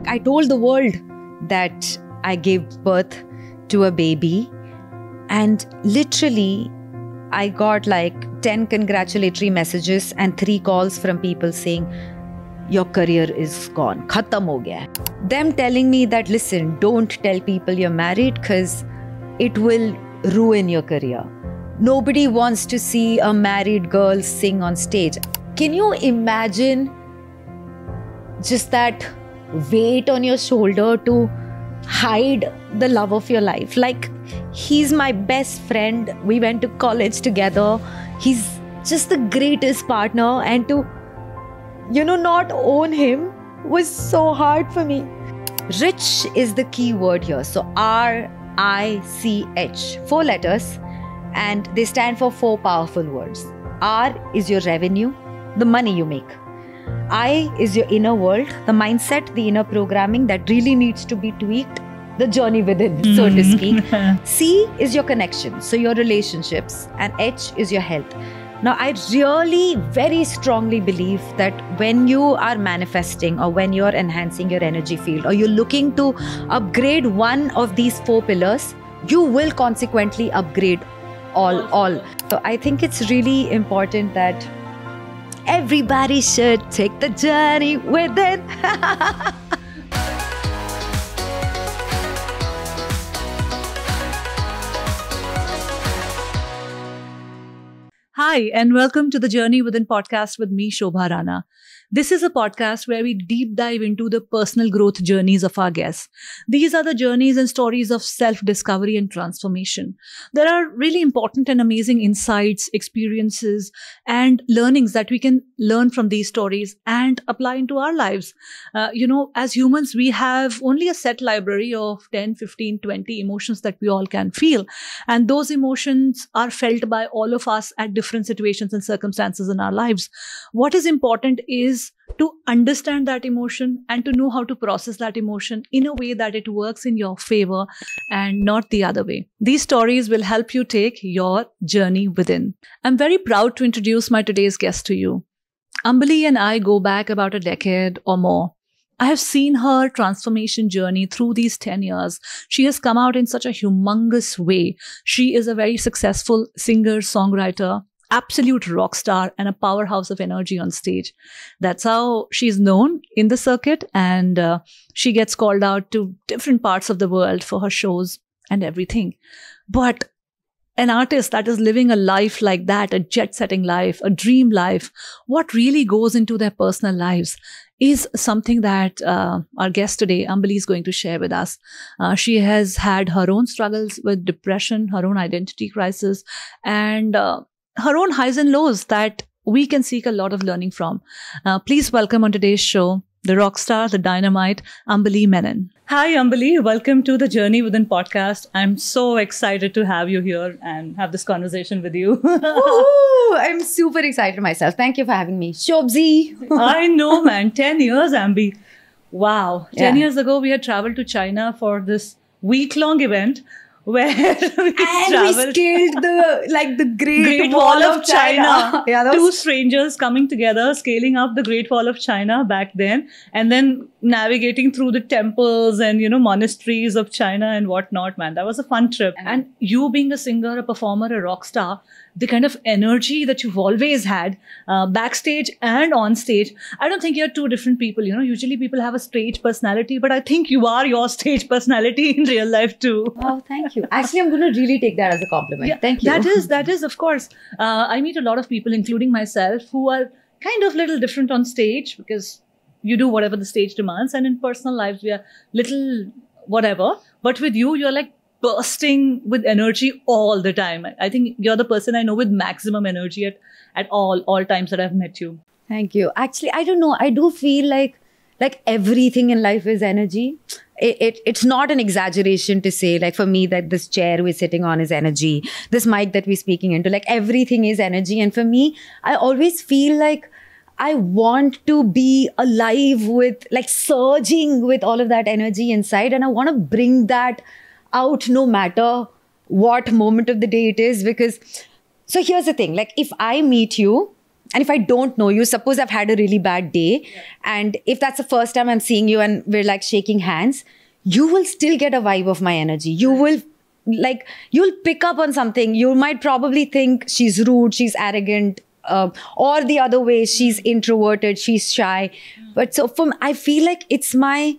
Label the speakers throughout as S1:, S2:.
S1: I told the world that I gave birth to a baby, and literally I got like 10 congratulatory messages and 3 calls from people saying, your career is gone, khatam ho gaya. Them telling me that, listen, don't tell people you're married because it will ruin your career. Nobody wants to see a married girl sing on stage. Can you imagine just that weight on your shoulder to hide the love of your life? Like, he's my best friend. We went to college together. He's just the greatest partner. And to, not own him was so hard for me. Rich is the key word here. So R-I-C-H, 4 letters, and they stand for 4 powerful words. R is your revenue, the money you make. I is your inner world, the mindset, the inner programming that really needs to be tweaked, the journey within, so to speak. C is your connection, so your relationships, and H is your health. Now, I really very strongly believe that when you are manifesting or when you're enhancing your energy field or you're looking to upgrade one of these 4 pillars, you will consequently upgrade all. So I think it's really important that everybody should take the journey within.
S2: Hi, and welcome to the Journey Within podcast with me, Shobha Rana. This is a podcast where we deep dive into the personal growth journeys of our guests. These are the journeys and stories of self-discovery and transformation. There are really important and amazing insights, experiences, and learnings that we can learn from these stories and apply into our lives. As humans, we have only a set library of 10, 15, 20 emotions that we all can feel. And those emotions are felt by all of us at different situations and circumstances in our lives. What is important is to understand that emotion and to know how to process that emotion in a way that it works in your favor and not the other way. These stories will help you take your journey within. I'm very proud to introduce my today's guest to you. Ambili and I go back about a decade or more. I have seen her transformation journey through these 10 years. She has come out in such a humongous way. She is a very successful singer-songwriter, absolute rock star, and a powerhouse of energy on stage. That's how she's known in the circuit, and she gets called out to different parts of the world for her shows and everything. But an artist that is living a life like that, a jet-setting life, a dream life, what really goes into their personal lives is something that our guest today, Ambili, is going to share with us. She has had her own struggles with depression, her own identity crisis, and her own highs and lows that we can seek a lot of learning from. Please welcome on today's show, the rock star, the dynamite, Ambili Menon. Hi, Ambili. Welcome to the Journey Within podcast. I'm so excited to have you here and have this conversation with you.
S1: Ooh, I'm super excited myself. Thank you for having me. Shobzi.
S2: I know, man. 10 years, Ambi. Wow. 10 years ago, we had traveled to China for this week-long event where we scaled
S1: the Great Wall of China.
S2: Yeah, Two strangers coming together, scaling up the Great Wall of China back then, and then navigating through the temples and, monasteries of China and whatnot, man. That was a fun trip. And you being a singer, a performer, a rock star, the kind of energy that you've always had backstage and on stage. I don't think you're two different people. Usually people have a stage personality, but I think you are your stage personality in real life too.
S1: Oh, thank you. Actually, I'm going to really take that as a compliment. Yeah, thank you.
S2: That is, of course. I meet a lot of people, including myself, who are kind of little different on stage because you do whatever the stage demands. And in personal lives, we are little whatever. But with you, you're like bursting with energy all the time. I think you're the person I know with maximum energy at all times that I've met you.
S1: Thank you. Actually, I don't know. I do feel like everything in life is energy. It's not an exaggeration to say, like, for me, that this chair we're sitting on is energy. This mic that we're speaking into, like, everything is energy. And for me, I always feel like I want to be alive with, like, surging with all of that energy inside. And I want to bring that out no matter what moment of the day it is. Because, so here's the thing, like, if I meet you and if I don't know you, suppose I've had a really bad day, and if that's the first time I'm seeing you and we're like shaking hands, you will still get a vibe of my energy. You'll pick up on something. You might probably think she's rude, she's arrogant, or the other way, she's introverted, she's shy. But so I feel like it's my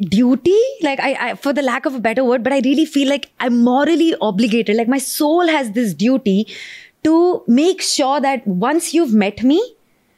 S1: duty, like I for the lack of a better word, but I really feel like I'm morally obligated. Like my soul has this duty to make sure that once you've met me,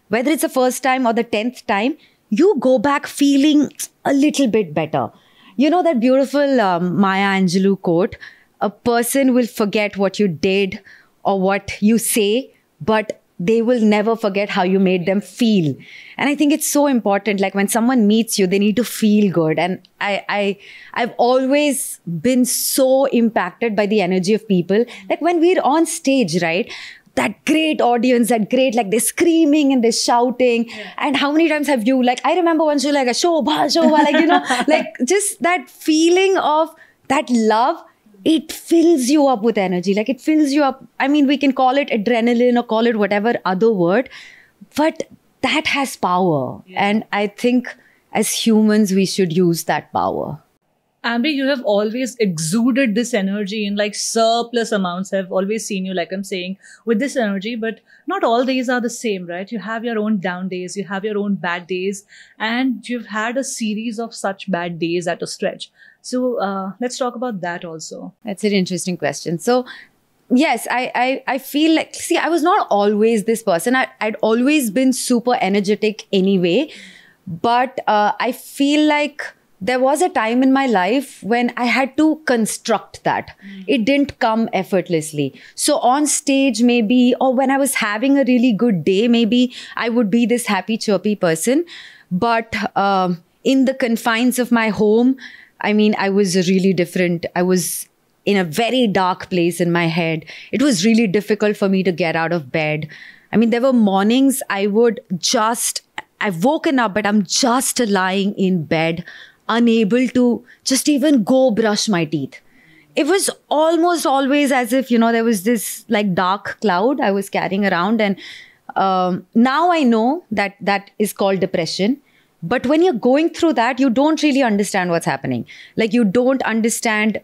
S1: whether it's the first time or the 10th time, you go back feeling a little bit better. You know that beautiful Maya Angelou quote, a person will forget what you did or what you say, but they will never forget how you made them feel. And I think it's so important. Like when someone meets you, they need to feel good. And I've always been so impacted by the energy of people. Like when we're on stage, right? That great audience, that great, like they're screaming and they're shouting. Yeah. And how many times have you, like, I remember once you like a Shobha, like, you know, like just that feeling of that love, it fills you up with energy. Like it fills you up. I mean, we can call it adrenaline or call it whatever other word, but that has power. Yeah. And I think as humans, we should use that power.
S2: Ambili, you have always exuded this energy in like surplus amounts. I've always seen you, like I'm saying, with this energy, but not all days are the same, right? You have your own down days, you have your own bad days, and you've had a series of such bad days at a stretch. So let's talk about that also.
S1: That's an interesting question. So yes, I feel like, see, I was not always this person. I'd always been super energetic anyway, but I feel like there was a time in my life when I had to construct that. It didn't come effortlessly. So on stage maybe, or when I was having a really good day, maybe I would be this happy, chirpy person. But in the confines of my home, I mean, I was really different. I was in a very dark place in my head. It was really difficult for me to get out of bed. I mean, there were mornings I've woken up, but I'm just lying in bed, unable to just even go brush my teeth. It was almost always as if, you know, there was this like dark cloud I was carrying around. And now I know that that is called depression. But when you're going through that, you don't really understand what's happening. Like you don't understand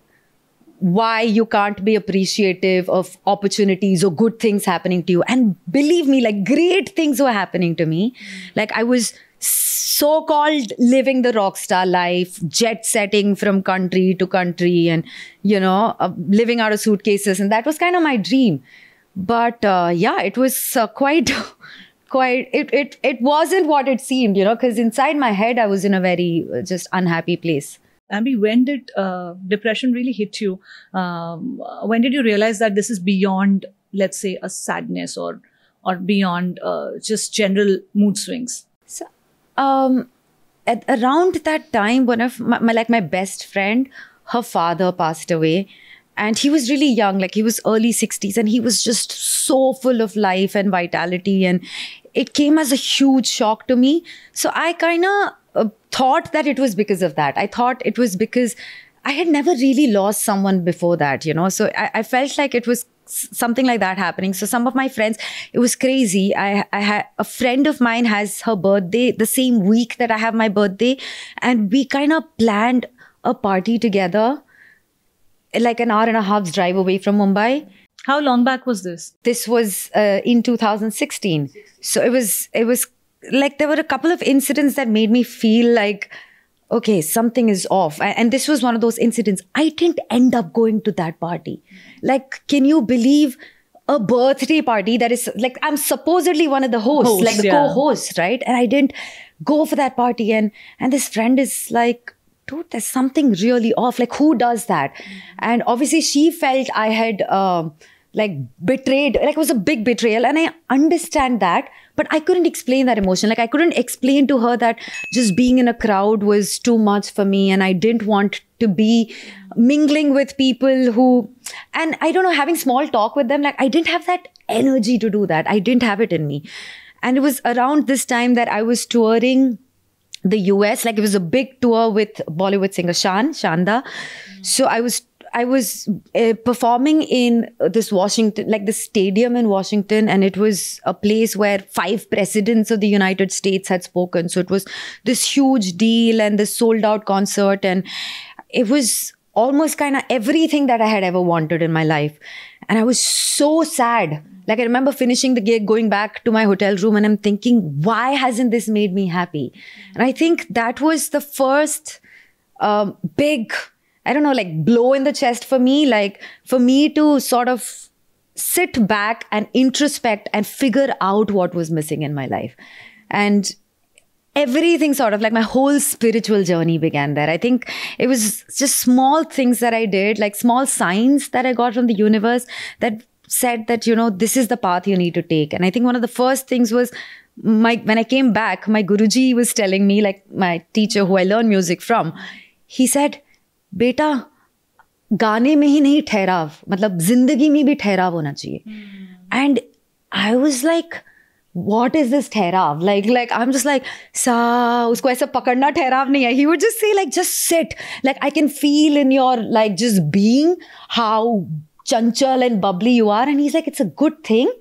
S1: why you can't be appreciative of opportunities or good things happening to you. And believe me, like great things were happening to me. Like I was so-called living the rock star life, jet setting from country to country and, you know, living out of suitcases. And that was kind of my dream. But yeah, it was quite, it wasn't what it seemed, you know, because inside my head, I was in a very just unhappy place.
S2: Ambili, when did depression really hit you? When did you realize that this is beyond, let's say, a sadness or beyond just general mood swings?
S1: So, at around that time, one of my best friend, her father passed away, and he was really young, like he was early 60s, and he was just so full of life and vitality, and it came as a huge shock to me. So I kind of thought that it was because of that. I thought it was because I had never really lost someone before that, you know. So I felt like it was something like that happening. So some of my friends, it was crazy. I had a friend of mine has her birthday the same week that I have my birthday. And we kind of planned a party together, like an hour and a half's drive away from Mumbai.
S2: How long back was this?
S1: This was in 2016. So it was like there were a couple of incidents that made me feel like, okay, something is off. And this was one of those incidents. I didn't end up going to that party. Like, can you believe a birthday party that is like, I'm supposedly one of the hosts, like the co-host, right? And I didn't go for that party. And this friend is like, dude, there's something really off. Like, who does that? And obviously she felt I had like betrayed, like it was a big betrayal. And I understand that, but I couldn't explain that emotion. Like I couldn't explain to her that just being in a crowd was too much for me. And I didn't want to be mingling with people who, and I don't know, having small talk with them. Like I didn't have that energy to do that. I didn't have it in me. And it was around this time that I was touring the US. Like it was a big tour with Bollywood singer Shanda. So I was performing in this Washington, like the stadium in Washington, and it was a place where 5 presidents of the United States had spoken. So it was this huge deal and this sold out concert. And it was almost kind of everything that I had ever wanted in my life. And I was so sad. Like I remember finishing the gig, going back to my hotel room, and I'm thinking, why hasn't this made me happy? And I think that was the first big, I don't know, like blow in the chest for me. Like for me to sort of sit back and introspect and figure out what was missing in my life. And everything sort of like my whole spiritual journey began there. I think it was just small things that I did, like small signs that I got from the universe that said that, you know, this is the path you need to take. And I think one of the first things was when I came back, my Guruji was telling me, like my teacher who I learned music from, he said, "Beta, गाने में ही नहीं ठहराव, मतलब जिंदगी में भी ठहराव होना चाहिए." And I was like, what is this ठहराव? Like I'm just like, sa, usko aisa pakadna ठहराव नहीं है. He would just say like, just sit. Like I can feel in your like just being how chanchal and bubbly you are. And he's like, it's a good thing.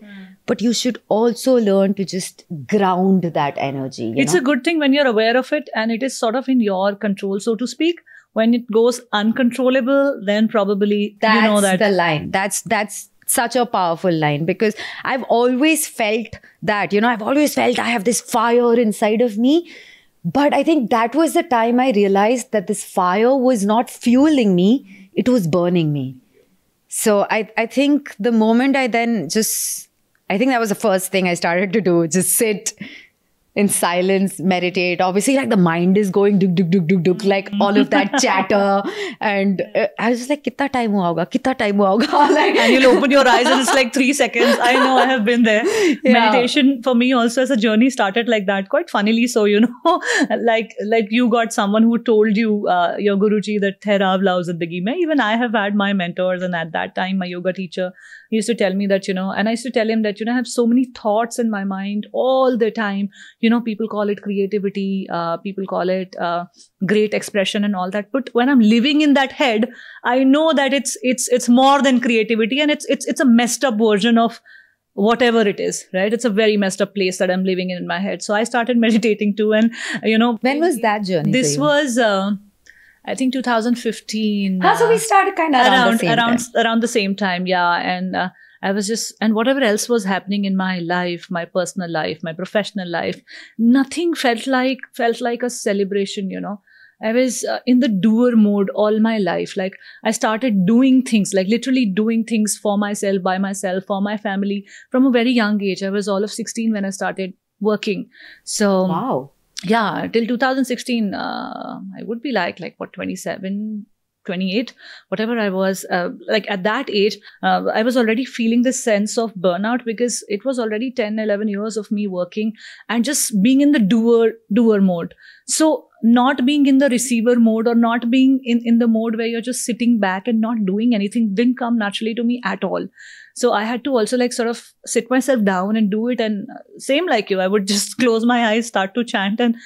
S1: But you should also learn to just ground that energy.
S2: It's a good thing when you're aware of it and it is sort of in your control, so to speak. When it goes uncontrollable, then probably
S1: that's
S2: you know that.
S1: The line. That's such a powerful line, because I've always felt that, you know, I've always felt I have this fire inside of me. But I think that was the time I realized that this fire was not fueling me, it was burning me. So I think the moment I then I think that was the first thing I started to do, just sit in silence, meditate. Obviously, like the mind is going duk, duk, duk, duk, duk, like all of that chatter. And I was just like, kitna time hua hoga? Kitna time hua hoga? Like,
S2: and you'll open your eyes and it's like 3 seconds. I know, I have been there. Yeah. Meditation for me also as a journey started like that, quite funnily. So, you know, like you got someone who told you, your Guruji, that Therav lao zindagi mein. Even I have had my mentors, and at that time, my yoga teacher, he used to tell me that, you know, and I used to tell him that, you know, I have so many thoughts in my mind all the time. You know, people call it creativity, people call it great expression and all that. But when I'm living in that head, I know that it's more than creativity, and it's a messed up version of whatever it is, right? It's a very messed up place that I'm living in my head. So I started meditating too, and you know,
S1: when was that journey?
S2: This was. I think 2015.
S1: So we started kind of
S2: around the same time, yeah. And I was just, and whatever else was happening in my life, my personal life, my professional life, nothing felt like a celebration, you know. I was in the doer mode all my life. Like I started doing things, like literally doing things for myself, by myself, for my family from a very young age. I was all of 16 when I started working. So
S1: wow.
S2: Yeah, till 2016, I would be like what, 27, 28, whatever I was. Like at that age, I was already feeling this sense of burnout, because it was already 10, 11 years of me working and just being in the doer mode. So not being in the receiver mode, or not being in the mode where you're just sitting back and not doing anything, didn't come naturally to me at all. So I had to also like sort of sit myself down and do it. And same like you, I would just close my eyes, start to chant. And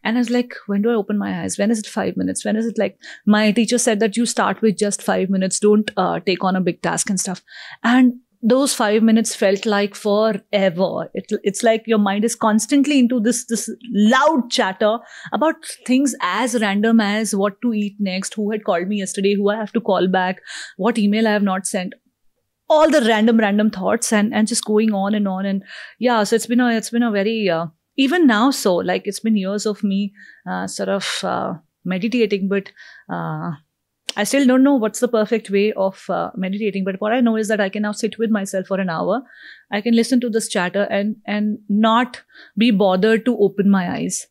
S2: I was like, when do I open my eyes? When is it 5 minutes? When is it like, my teacher said that you start with just 5 minutes. Don't take on a big task and stuff. And those 5 minutes felt like forever. It's like your mind is constantly into this loud chatter about things as random as what to eat next, who had called me yesterday, who I have to call back, what email I have not sent. All the random thoughts and just going on and on. And yeah, so it's been a very, even now, so like it's been years of me sort of meditating, but I still don't know what's the perfect way of meditating. But what I know is that I can now sit with myself for an hour. I can listen to this chatter and not be bothered to open my eyes.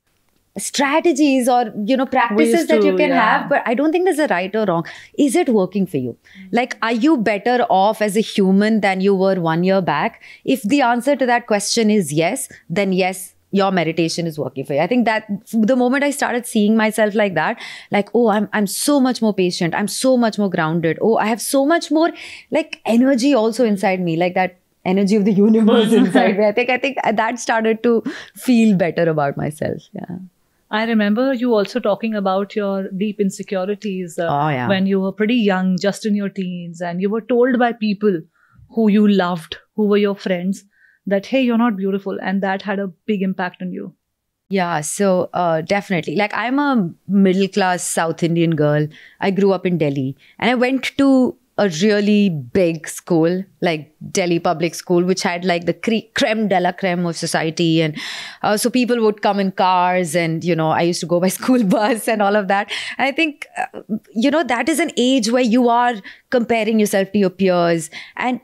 S1: Strategies or, you know, practices that you can have, but I don't think there's a right or wrong. Is it working for you? Like, are you better off as a human than you were 1 year back? If the answer to that question is yes, then yes, your meditation is working for you. I think that the moment I started seeing myself like that, like, oh, I'm so much more patient. I'm so much more grounded. Oh, I have so much more like energy also inside me, like that energy of the universe inside me. I think that started to feel better about myself. Yeah.
S2: I remember you also talking about your deep insecurities when you were pretty young, just in your teens, and you were told by people who you loved, who were your friends, that, hey, you're not beautiful. And that had a big impact on you.
S1: Yeah, so definitely. Like, I'm a middle class South Indian girl. I grew up in Delhi and I went to a really big school, like Delhi public school, which had like the creme de la creme of society. And so people would come in cars and, I used to go by school bus and all of that. And I think, that is an age where you are comparing yourself to your peers, and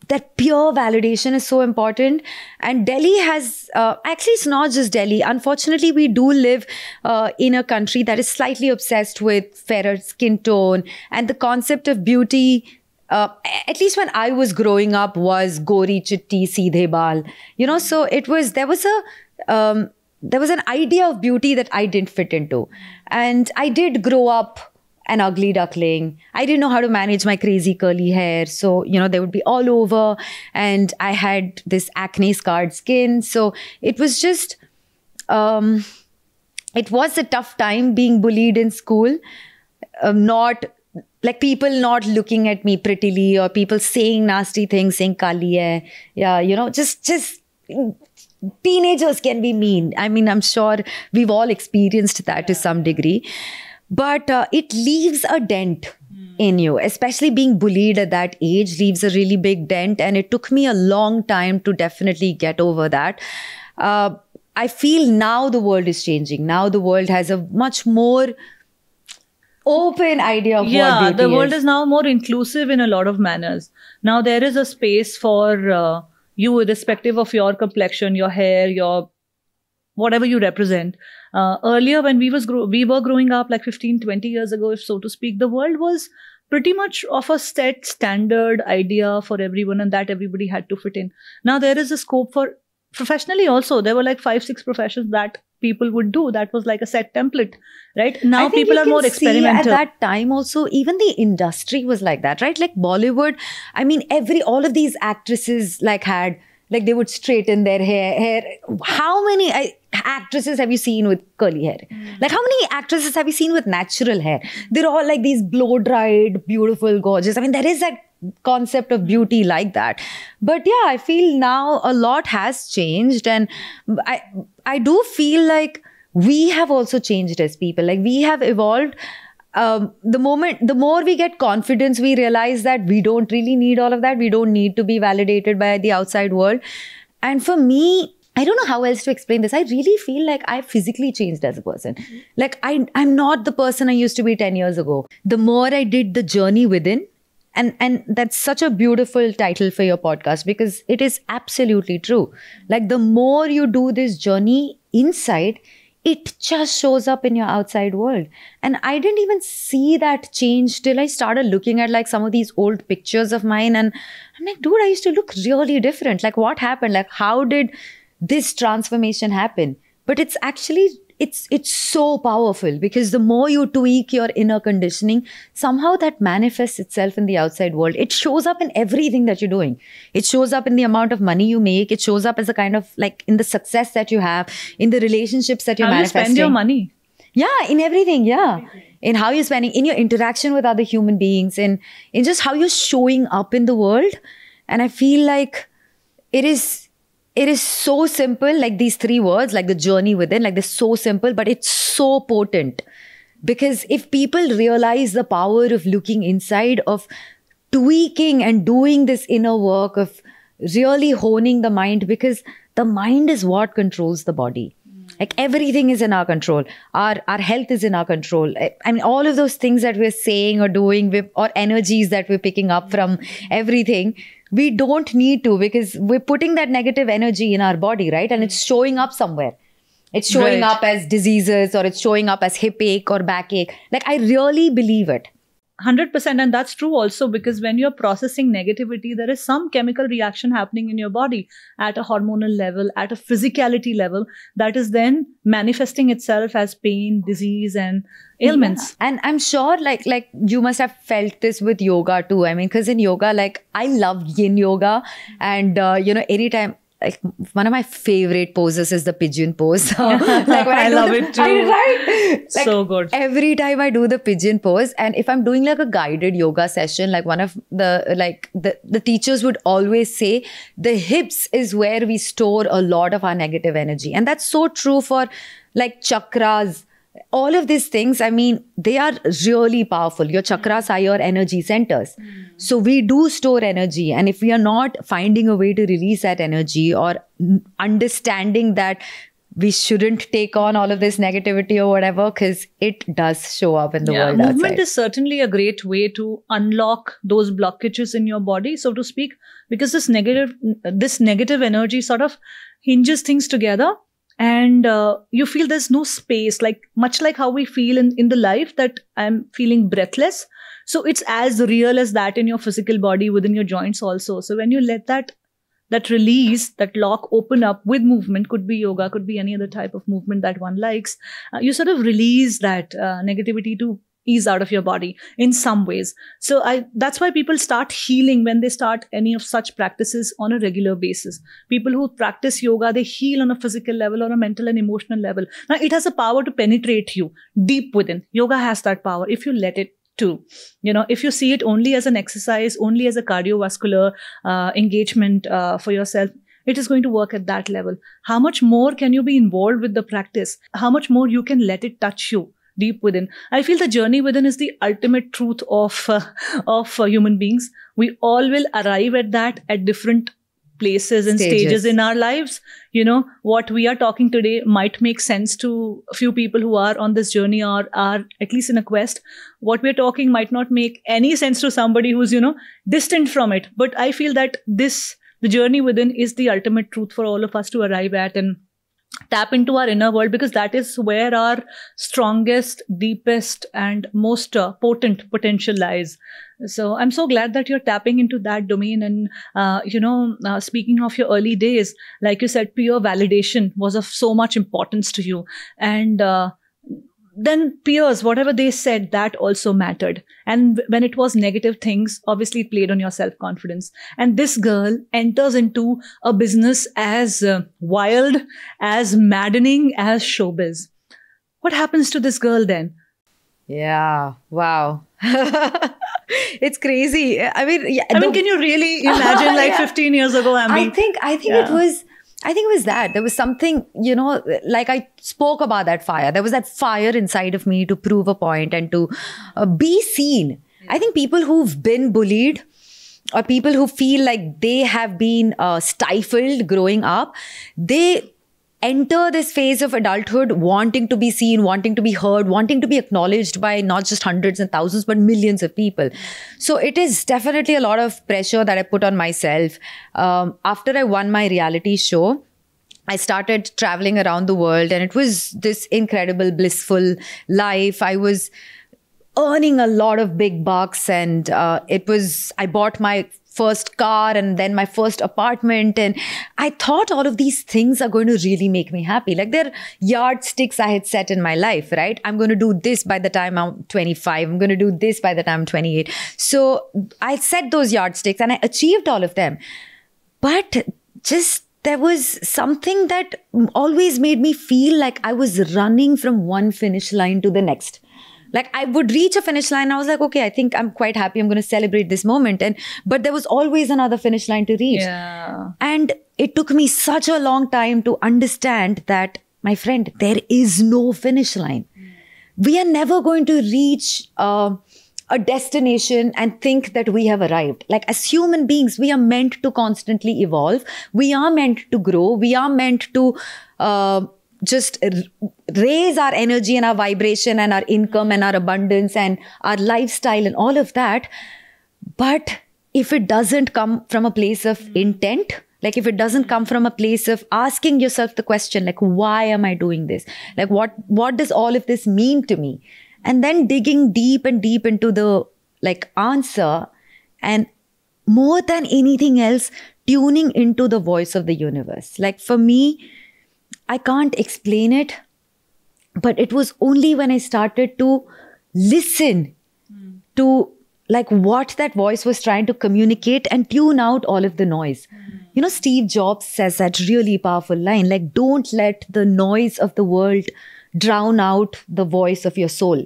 S1: that pure validation is so important. And Delhi has, actually, it's not just Delhi. Unfortunately, we do live in a country that is slightly obsessed with fairer skin tone. And the concept of beauty, at least when I was growing up, was gori, chitti, seedhe baal. So there was an idea of beauty that I didn't fit into. And I did grow up an ugly duckling. I didn't know how to manage my crazy curly hair. So, they would be all over. And I had this acne scarred skin. So it was just, it was a tough time being bullied in school. Not like people not looking at me prettily, or people saying nasty things, saying kali hai. Yeah, just teenagers can be mean. I mean, I'm sure we've all experienced that to some degree. But it leaves a dent in you, especially being bullied at that age leaves a really big dent. And it took me a long time to definitely get over that. I feel now the world is changing. Now the world has a much more open idea of what beauty is.
S2: The world is now more inclusive in a lot of manners. Now there is a space for you, irrespective of your complexion, your hair, your whatever you represent. Earlier, when we were growing up, like 15, 20 years ago, so to speak, the world was pretty much of a set standard idea for everyone, and that everybody had to fit in. Now there is a scope for professionally also. There were like 5-6 professions that people would do. That was like a set template, right? Now people are more experimental.
S1: At that time also, even the industry was like that, right? Like Bollywood, I mean, all of these actresses they would straighten their hair. How many actresses have you seen with curly hair? Like, how many actresses have you seen with natural hair? They're all like these blow-dried, beautiful, gorgeous. I mean, there is that concept of beauty like that. But yeah, I feel now a lot has changed. And I do feel like we have also changed as people. Like, we have evolved. The more we get confidence, we realize that we don't really need all of that. We don't need to be validated by the outside world. And for me, I don't know how else to explain this. I really feel like I physically changed as a person. Like, I'm not the person I used to be 10 years ago. The more I did the journey within, and that's such a beautiful title for your podcast, because it is absolutely true. Like, the more you do this journey inside, it just shows up in your outside world. And I didn't even see that change till I started looking at like some of these old pictures of mine. And I'm like, dude, I used to look really different. Like, what happened? Like, how did this transformation happen? But it's actually, it's so powerful, because the more you tweak your inner conditioning, somehow that manifests itself in the outside world. It shows up in everything that you're doing. It shows up in the amount of money you make. It shows up as a kind of like in the success that you have, in the relationships that you're manifesting.
S2: How you spend your money.
S1: Yeah, in everything. Yeah. In how you're spending, in your interaction with other human beings, in just how you're showing up in the world. And I feel like it is so simple, like these 3 words, like the journey within, like they're so simple, but it's so potent. Because if people realize the power of looking inside, of tweaking and doing this inner work, of really honing the mind, because the mind is what controls the body. Like, everything is in our control. Our health is in our control. I mean, all of those things that we're saying or doing, or energies that we're picking up from everything, we don't need to, because we're putting that negative energy in our body, right? And it's showing up somewhere. It's showing up as diseases, or it's showing up as hip ache or backache. Like, I really believe it.
S2: 100%. And that's true also, because when you're processing negativity, there is some chemical reaction happening in your body at a hormonal level, at a physicality level, that is then manifesting itself as pain, disease, and ailments.
S1: Yeah. And I'm sure like you must have felt this with yoga too. I mean, because in yoga, like, I love yin yoga, and anytime, like one of my favorite poses is the pigeon pose. Like when
S2: I love it too.
S1: Right? Like
S2: so good.
S1: Every time I do the pigeon pose, and if I'm doing like a guided yoga session, like one of the teachers would always say, the hips is where we store a lot of our negative energy. And that's so true for like chakras. All of these things, I mean, they are really powerful. Your chakras are your energy centers. So we do store energy. And if we are not finding a way to release that energy or understanding that we shouldn't take on all of this negativity or whatever, because it does show up in the world
S2: movement
S1: outside.
S2: is certainly a great way to unlock those blockages in your body, so to speak, because this negative energy sort of hinges things together. And you feel there's no space, like much like how we feel in the life that I'm feeling breathless. So it's as real as that in your physical body, within your joints also. So when you let that release, that lock open up with movement, could be yoga, could be any other type of movement that one likes, you sort of release that negativity to ease out of your body in some ways. So that's why people start healing when they start any of such practices on a regular basis. People who practice yoga, they heal on a physical level or a mental and emotional level. Now, it has a power to penetrate you deep within. Yoga has that power if you let it too. If you see it only as an exercise, only as a cardiovascular engagement for yourself, it is going to work at that level. How much more can you be involved with the practice? How much more you can let it touch you deep within? I feel the journey within is the ultimate truth of human beings. We all will arrive at that at different places and stages in our lives. What we are talking today might make sense to a few people who are on this journey or are at least in a quest. What we're talking might not make any sense to somebody who's, distant from it. But I feel that the journey within is the ultimate truth for all of us to arrive at and tap into our inner world, because that is where our strongest, deepest, and most potent potential lies. So I'm so glad that you're tapping into that domain. And, speaking of your early days, like you said, peer validation was of so much importance to you. And then peers, whatever they said, that also mattered. And when it was negative things, obviously it played on your self-confidence. And this girl enters into a business as wild, as maddening as showbiz. What happens to this girl then?
S1: Yeah. Wow. It's crazy. I mean,
S2: can you really imagine 15 years ago, Ambi?
S1: I think it was that. There was something, like I spoke about that fire. There was that fire inside of me to prove a point and to be seen. I think people who've been bullied or people who feel like they have been stifled growing up, they enter this phase of adulthood wanting to be seen, wanting to be heard, wanting to be acknowledged by not just hundreds and thousands, but millions of people. So it is definitely a lot of pressure that I put on myself. After I won my reality show, I started traveling around the world, and it was this incredible, blissful life. I was earning a lot of big bucks, and I bought my first car and then my first apartment. And I thought all of these things are going to really make me happy. Like they're yardsticks I had set in my life, right? I'm going to do this by the time I'm 25. I'm going to do this by the time I'm 28. So I set those yardsticks and I achieved all of them. But there was something that always made me feel like I was running from one finish line to the next. Like I would reach a finish line. I was like, okay, I think I'm quite happy. I'm going to celebrate this moment. But there was always another finish line to reach.
S2: Yeah.
S1: And it took me such a long time to understand that, my friend, there is no finish line. We are never going to reach a destination and think that we have arrived. Like as human beings, we are meant to constantly evolve. We are meant to grow. We are meant to just raise our energy and our vibration and our income and our abundance and our lifestyle and all of that. But if it doesn't come from a place of intent, like if it doesn't come from a place of asking yourself the question, like, why am I doing this? Like, what does all of this mean to me? And then digging deep and deep into the answer, and more than anything else, tuning into the voice of the universe. Like for me, I can't explain it, but it was only when I started to listen to what that voice was trying to communicate and tune out all of the noise. You know, Steve Jobs says that really powerful line, like, don't let the noise of the world drown out the voice of your soul.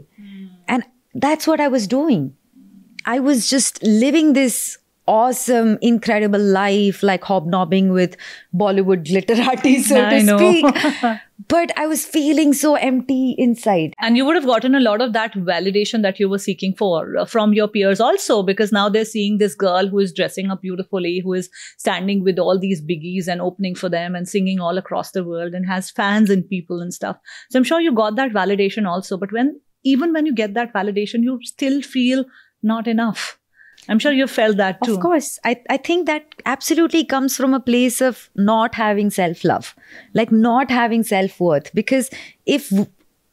S1: And that's what I was doing. I was just living this awesome, incredible life, like hobnobbing with Bollywood glitterati, so to speak. But I was feeling so empty inside.
S2: And you would have gotten a lot of that validation that you were seeking for from your peers also, because now they're seeing this girl who is dressing up beautifully, who is standing with all these biggies and opening for them and singing all across the world and has fans and people and stuff. So I'm sure you got that validation also. But even when you get that validation, you still feel not enough. I'm sure you felt that too.
S1: Of course. I think that absolutely comes from a place of not having self-love, like not having self-worth. Because if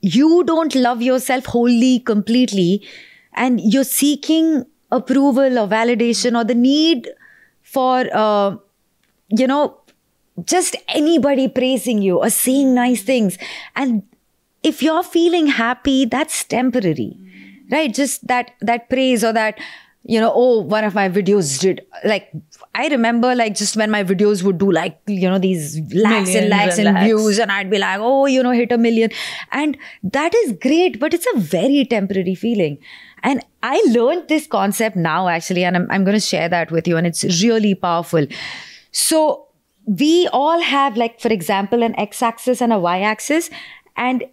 S1: you don't love yourself wholly, completely, and you're seeking approval or validation or the need for, just anybody praising you or saying nice things. And if you're feeling happy, that's temporary, right? Just that praise or that, one of my videos did, like, I remember, like, just when my videos would do, like, these lakhs and lakhs and views, and I'd be like, hit 1 million. And that is great, but it's a very temporary feeling. And I learned this concept now, actually, and I'm going to share that with you, and it's really powerful. So we all have, like, for example, an x-axis and a y-axis, and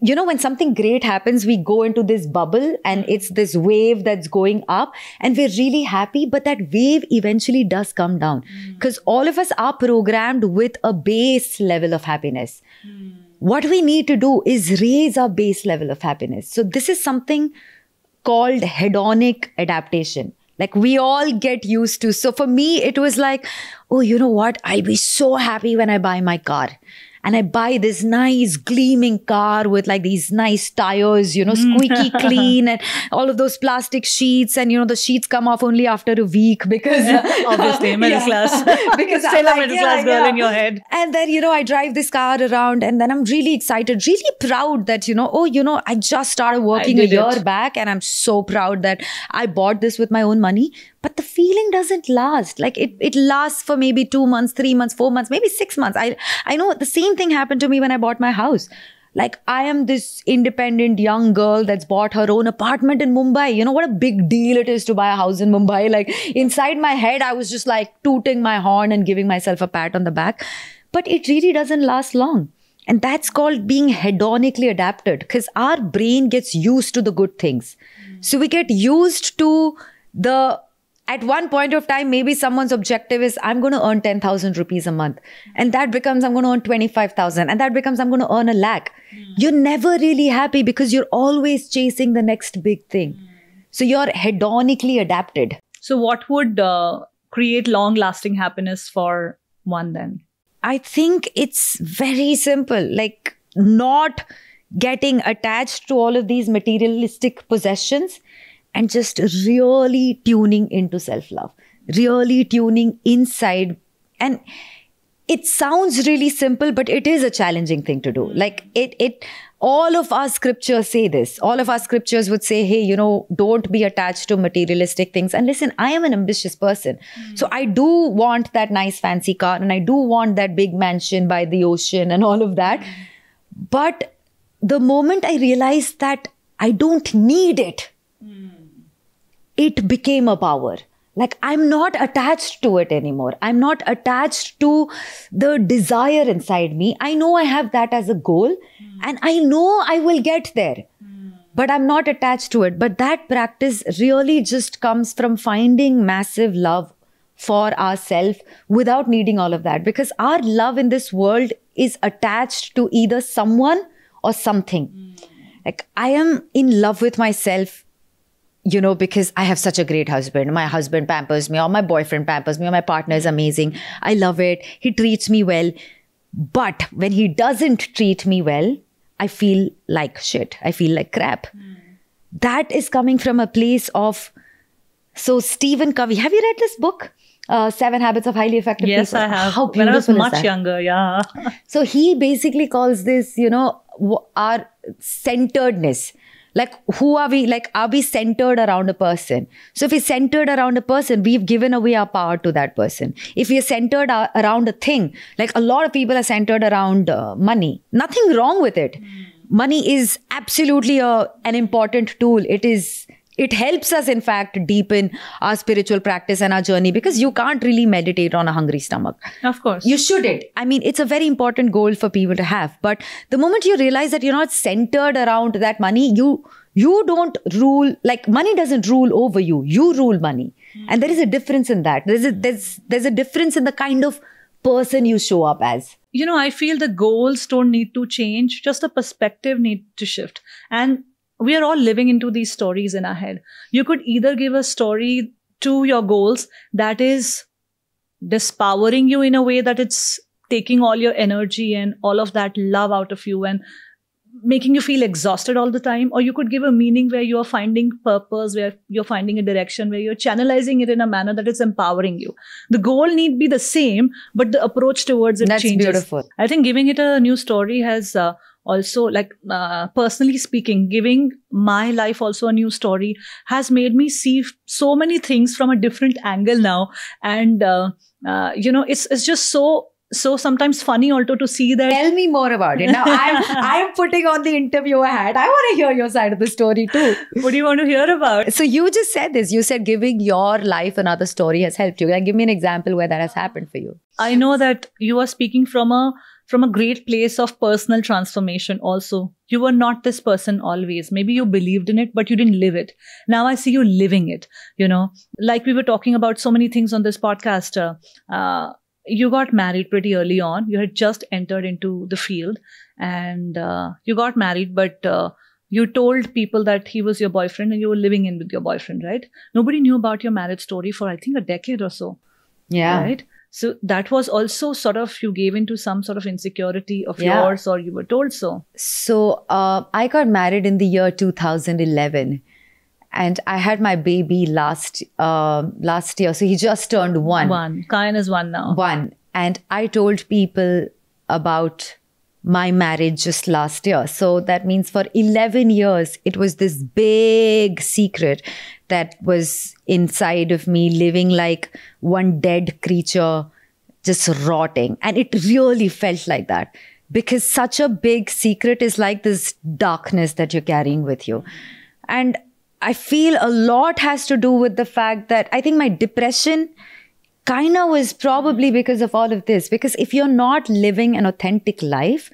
S1: when something great happens, we go into this bubble and it's this wave that's going up and we're really happy, but that wave eventually does come down because all of us are programmed with a base level of happiness. What we need to do is raise our base level of happiness. So this is something called hedonic adaptation. Like we all get used to. So for me, it was like, oh, you know what? I'll be so happy when I buy my car. And I buy this nice gleaming car with like these nice tires, squeaky clean and all of those plastic sheets. And, the sheets come off only after a week because...
S2: Obviously, middle class.
S1: Because
S2: still a middle class girl in your head.
S1: And then, I drive this car around and then I'm really excited, really proud that, I just started working a year back and I'm so proud that I bought this with my own money. But the feeling doesn't last. Like it lasts for maybe 2 months, 3 months, 4 months, maybe 6 months. I know the same thing happened to me when I bought my house. Like I am this independent young girl that's bought her own apartment in Mumbai. What a big deal it is to buy a house in Mumbai. Like inside my head, I was just like tooting my horn and giving myself a pat on the back. But it really doesn't last long. And that's called being hedonically adapted because our brain gets used to the good things. So we get used to at one point of time, maybe someone's objective is, I'm going to earn 10,000 rupees a month. And that becomes, I'm going to earn 25,000. And that becomes, I'm going to earn 1 lakh. You're never really happy because you're always chasing the next big thing. So you're hedonically adapted.
S2: So what would create long-lasting happiness for one then?
S1: I think it's very simple. Like not getting attached to all of these materialistic possessions. And just really tuning into self-love, really tuning inside. And it sounds really simple, but it is a challenging thing to do. Like all of our scriptures say this. All of our scriptures would say, hey, don't be attached to materialistic things. And listen, I am an ambitious person. So I do want that nice fancy car and I do want that big mansion by the ocean and all of that. But the moment I realized that I don't need it, it became a power. Like I'm not attached to it anymore. I'm not attached to the desire inside me. I know I have that as a goal and I know I will get there, but I'm not attached to it. But that practice really just comes from finding massive love for ourselves without needing all of that. Because our love in this world is attached to either someone or something. Like I am in love with myself, because I have such a great husband. My husband pampers me, or my boyfriend pampers me, or my partner is amazing. I love it. He treats me well. But when he doesn't treat me well, I feel like shit. I feel like crap. That is coming from a place of... So Stephen Covey, have you read this book? 7 Habits of Highly Effective People?
S2: Yes, I have.
S1: How beautiful
S2: when I was
S1: is
S2: much
S1: that?
S2: younger, yeah.
S1: So he basically calls this, our centeredness. Like, who are we? Like, are we centered around a person? So if we're centered around a person, we've given away our power to that person. If we are centered around a thing, like a lot of people are centered around money. Nothing wrong with it. Money is absolutely an important tool. It helps us, in fact, deepen our spiritual practice and our journey, because you can't really meditate on a hungry stomach.
S2: Of course.
S1: You shouldn't. I mean, it's a very important goal for people to have. But the moment you realize that you're not centered around that money, you don't rule, like money doesn't rule over you. You rule money. And there is a difference in that. There's a difference in the kind of person you show up as.
S2: You know, I feel the goals don't need to change. Just the perspective need to shift. And we are all living into these stories in our head. You could either give a story to your goals that is dispowering you in a way that it's taking all your energy and all of that love out of you and making you feel exhausted all the time. Or you could give a meaning where you are finding purpose, where you're finding a direction, where you're channelizing it in a manner that is empowering you. The goal need be the same, but the approach towards it changes.
S1: That's beautiful.
S2: I think giving it a new story has also, like, personally speaking, giving my life also a new story has made me see so many things from a different angle now. And, you know, it's just so sometimes funny also to see that.
S1: Tell me more about it. Now I'm putting on the interviewer hat. I want to hear your side of the story too.
S2: What do you want to hear about?
S1: So you just said this. You said giving your life another story has helped you. Like, give me an example where that has happened for you.
S2: I know that you are speaking from a great place of personal transformation also. You were not this person always. Maybe you believed in it, but you didn't live it. Now I see you living it, you know. Like we were talking about so many things on this podcast. You got married pretty early on. You had just entered into the field and you got married, but you told people that he was your boyfriend and you were living in with your boyfriend, right? Nobody knew about your marriage story for, I think, a decade or so.
S1: Yeah.
S2: Right? So that was also sort of, you gave into some sort of insecurity of yours, or you were told so.
S1: So I got married in the year 2011. And I had my baby last year. So he just turned one.
S2: Kayan is one now.
S1: One. And I told people about my marriage just last year. So that means for 11 years, it was this big secret that was inside of me, living like one dead creature, just rotting. And it really felt like that, because such a big secret is like this darkness that you're carrying with you. And I feel a lot has to do with the fact that I think my depression kind of was probably because of all of this. Because if you're not living an authentic life,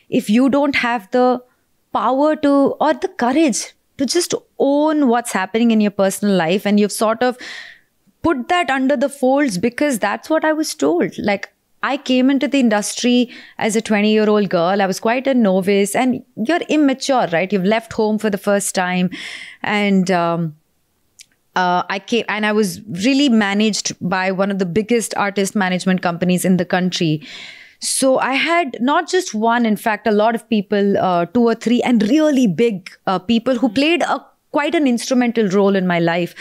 S1: if you don't have the power to, or the courage to just own what's happening in your personal life, and you've sort of put that under the folds, because that's what I was told. Like, I came into the industry as a 20-year-old girl. I was quite a novice, and you're immature, right? You've left home for the first time. And I came, and I was really managed by one of the biggest artist management companies in the country. So I had not just one, in fact, a lot of people, 2 or 3, and really big people who played quite an instrumental role in my life.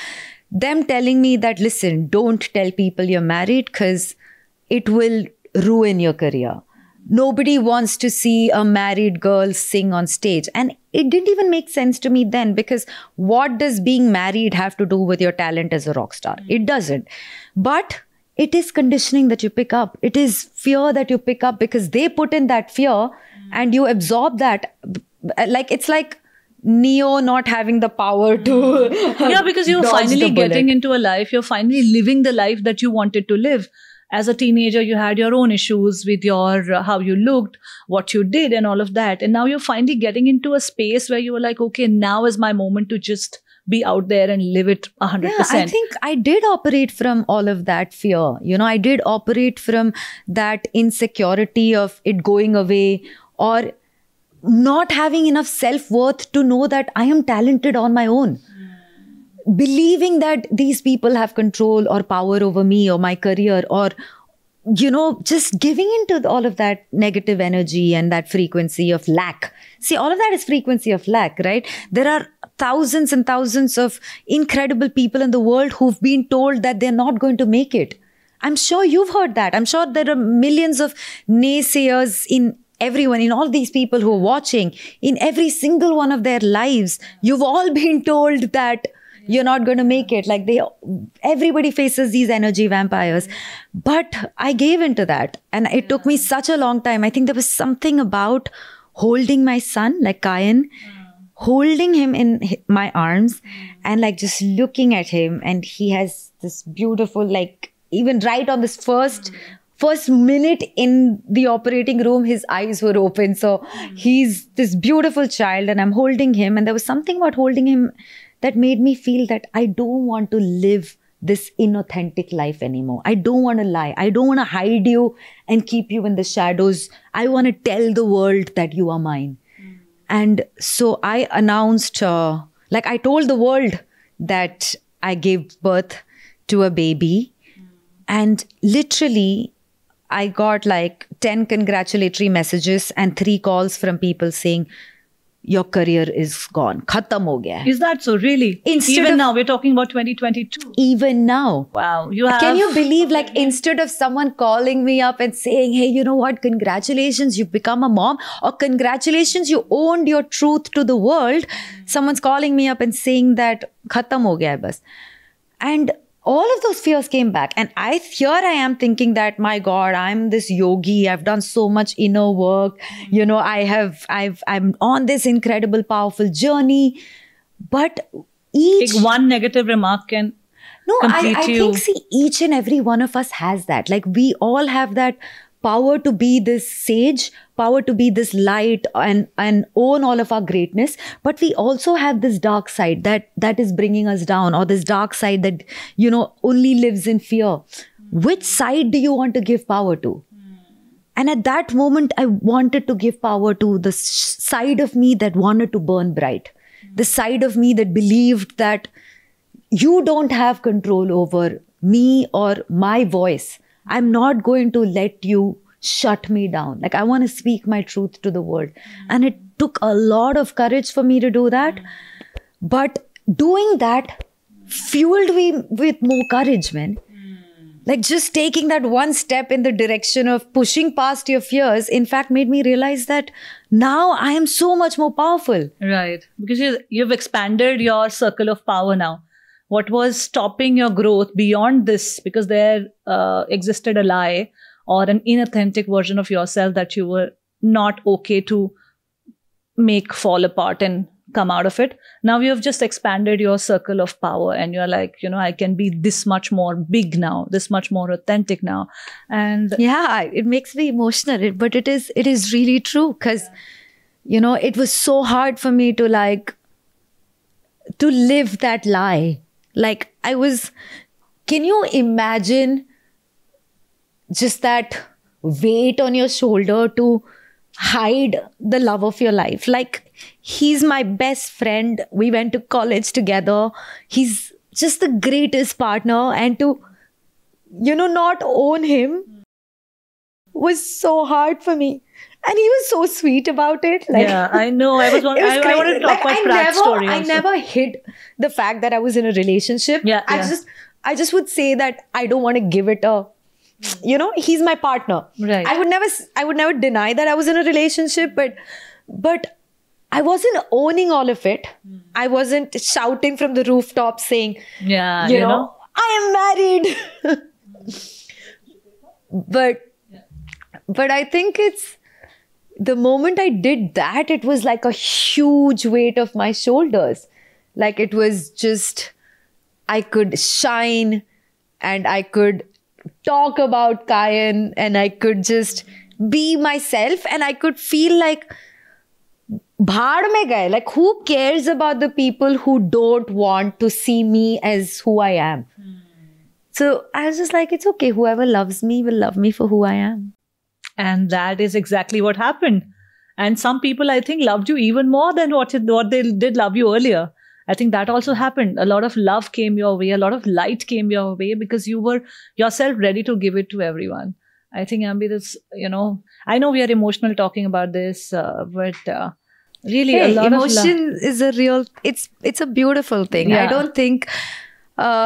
S1: Them telling me that, listen, don't tell people you're married, because it will ruin your career. Nobody wants to see a married girl sing on stage. And it didn't even make sense to me then, because what does being married have to do with your talent as a rock star? It doesn't. But it is conditioning that you pick up. It is fear that you pick up, because they put in that fear and you absorb that. Like, it's like Neo not having the power to
S2: yeah, because you're finally getting into a life. You're finally living the life that you wanted to live. As a teenager, you had your own issues with your how you looked, what you did, and all of that. And now you're finally getting into a space where you were like, okay, now is my moment to just be out there and live it 100%.
S1: Yeah, I think I did operate from all of that fear. You know, I did operate from that insecurity of it going away, or not having enough self-worth to know that I am talented on my own. Believing that these people have control or power over me or my career, or, you know, just giving into all of that negative energy and that frequency of lack. See, all of that is frequency of lack, right? There are thousands and thousands of incredible people in the world who've been told that they're not going to make it. I'm sure you've heard that. I'm sure there are millions of naysayers in everyone, in all these people who are watching, in every single one of their lives, you've all been told that you're not going to make it. Like everybody faces these energy vampires. But I gave into that. And it took me such a long time. I think there was something about holding my son, like Kayan, holding him in my arms and like just looking at him. And he has this beautiful, like even right on this first minute in the operating room, his eyes were open. So he's this beautiful child and I'm holding him. And there was something about holding him that made me feel that I don't want to live this inauthentic life anymore. I don't want to lie. I don't want to hide you and keep you in the shadows. I want to tell the world that you are mine. And so I announced, I told the world that I gave birth to a baby. And literally, I got like 10 congratulatory messages and 3 calls from people saying, your career is gone. Khatam ho gaya.
S2: Is that so? Really? Even now, we're talking about 2022.
S1: Even now.
S2: Wow.
S1: Can you believe, like, instead of someone calling me up and saying, hey, you know what? Congratulations, you've become a mom. Or congratulations, you owned your truth to the world. Someone's calling me up and saying that khatam ho gaya bas. And all of those fears came back. And here I am thinking that, my God, I'm this yogi. I've done so much inner work. You know, I'm on this incredible, powerful journey. But
S2: one negative remark can complete
S1: I think, see, each and every one of us has that. Like, we all have that power to be this sage, power to be this light and own all of our greatness. But we also have this dark side that is bringing us down, or this dark side that, you know, only lives in fear. Which side do you want to give power to? And at that moment, I wanted to give power to the side of me that wanted to burn bright. The side of me that believed that you don't have control over me or my voice. I'm not going to let you shut me down. Like, I want to speak my truth to the world. And it took a lot of courage for me to do that. But doing that fueled me with more courage, man. Like, just taking that one step in the direction of pushing past your fears, in fact, made me realize that now I am so much more powerful.
S2: Right. Because you've expanded your circle of power now. What was stopping your growth beyond this, because there existed a lie or an inauthentic version of yourself that you were not okay to make fall apart and come out of it. Now you have just expanded your circle of power and you're like, you know, I can be this much more big now, this much more authentic now. And
S1: yeah, it makes me emotional, but it is really true, because, you know, it was so hard for me to live that lie. Like, can you imagine just that weight on your shoulder to hide the love of your life? Like, he's my best friend. We went to college together. He's just the greatest partner. And to, you know, not own him was so hard for me. And he was so sweet about it. Like,
S2: yeah, I know. I wanted to talk about Pratt's story also.
S1: I never hid the fact that I was in a relationship.
S2: Yeah,
S1: I just would say that I don't want to give it a, you know, he's my partner.
S2: Right.
S1: I would never deny that I was in a relationship, but I wasn't owning all of it. I wasn't shouting from the rooftop saying,
S2: yeah,
S1: you know, I am married. But I think it's, the moment I did that, it was like a huge weight off my shoulders. Like, it was just, I could shine and I could talk about Kayan and I could just be myself and I could feel like, bhaad mein gaye. Like, who cares about the people who don't want to see me as who I am? So I was just like, it's okay. Whoever loves me will love me for who I am.
S2: And that is exactly what happened. And some people, I think, loved you even more than what they did love you earlier. I think that also happened. A lot of love came your way. A lot of light came your way because you were yourself ready to give it to everyone. I think, Ambi, this, you know, I know we are emotional talking about this, but really a lot
S1: emotion
S2: of emotion
S1: is a real, it's a beautiful thing.
S2: Yeah.
S1: I don't think,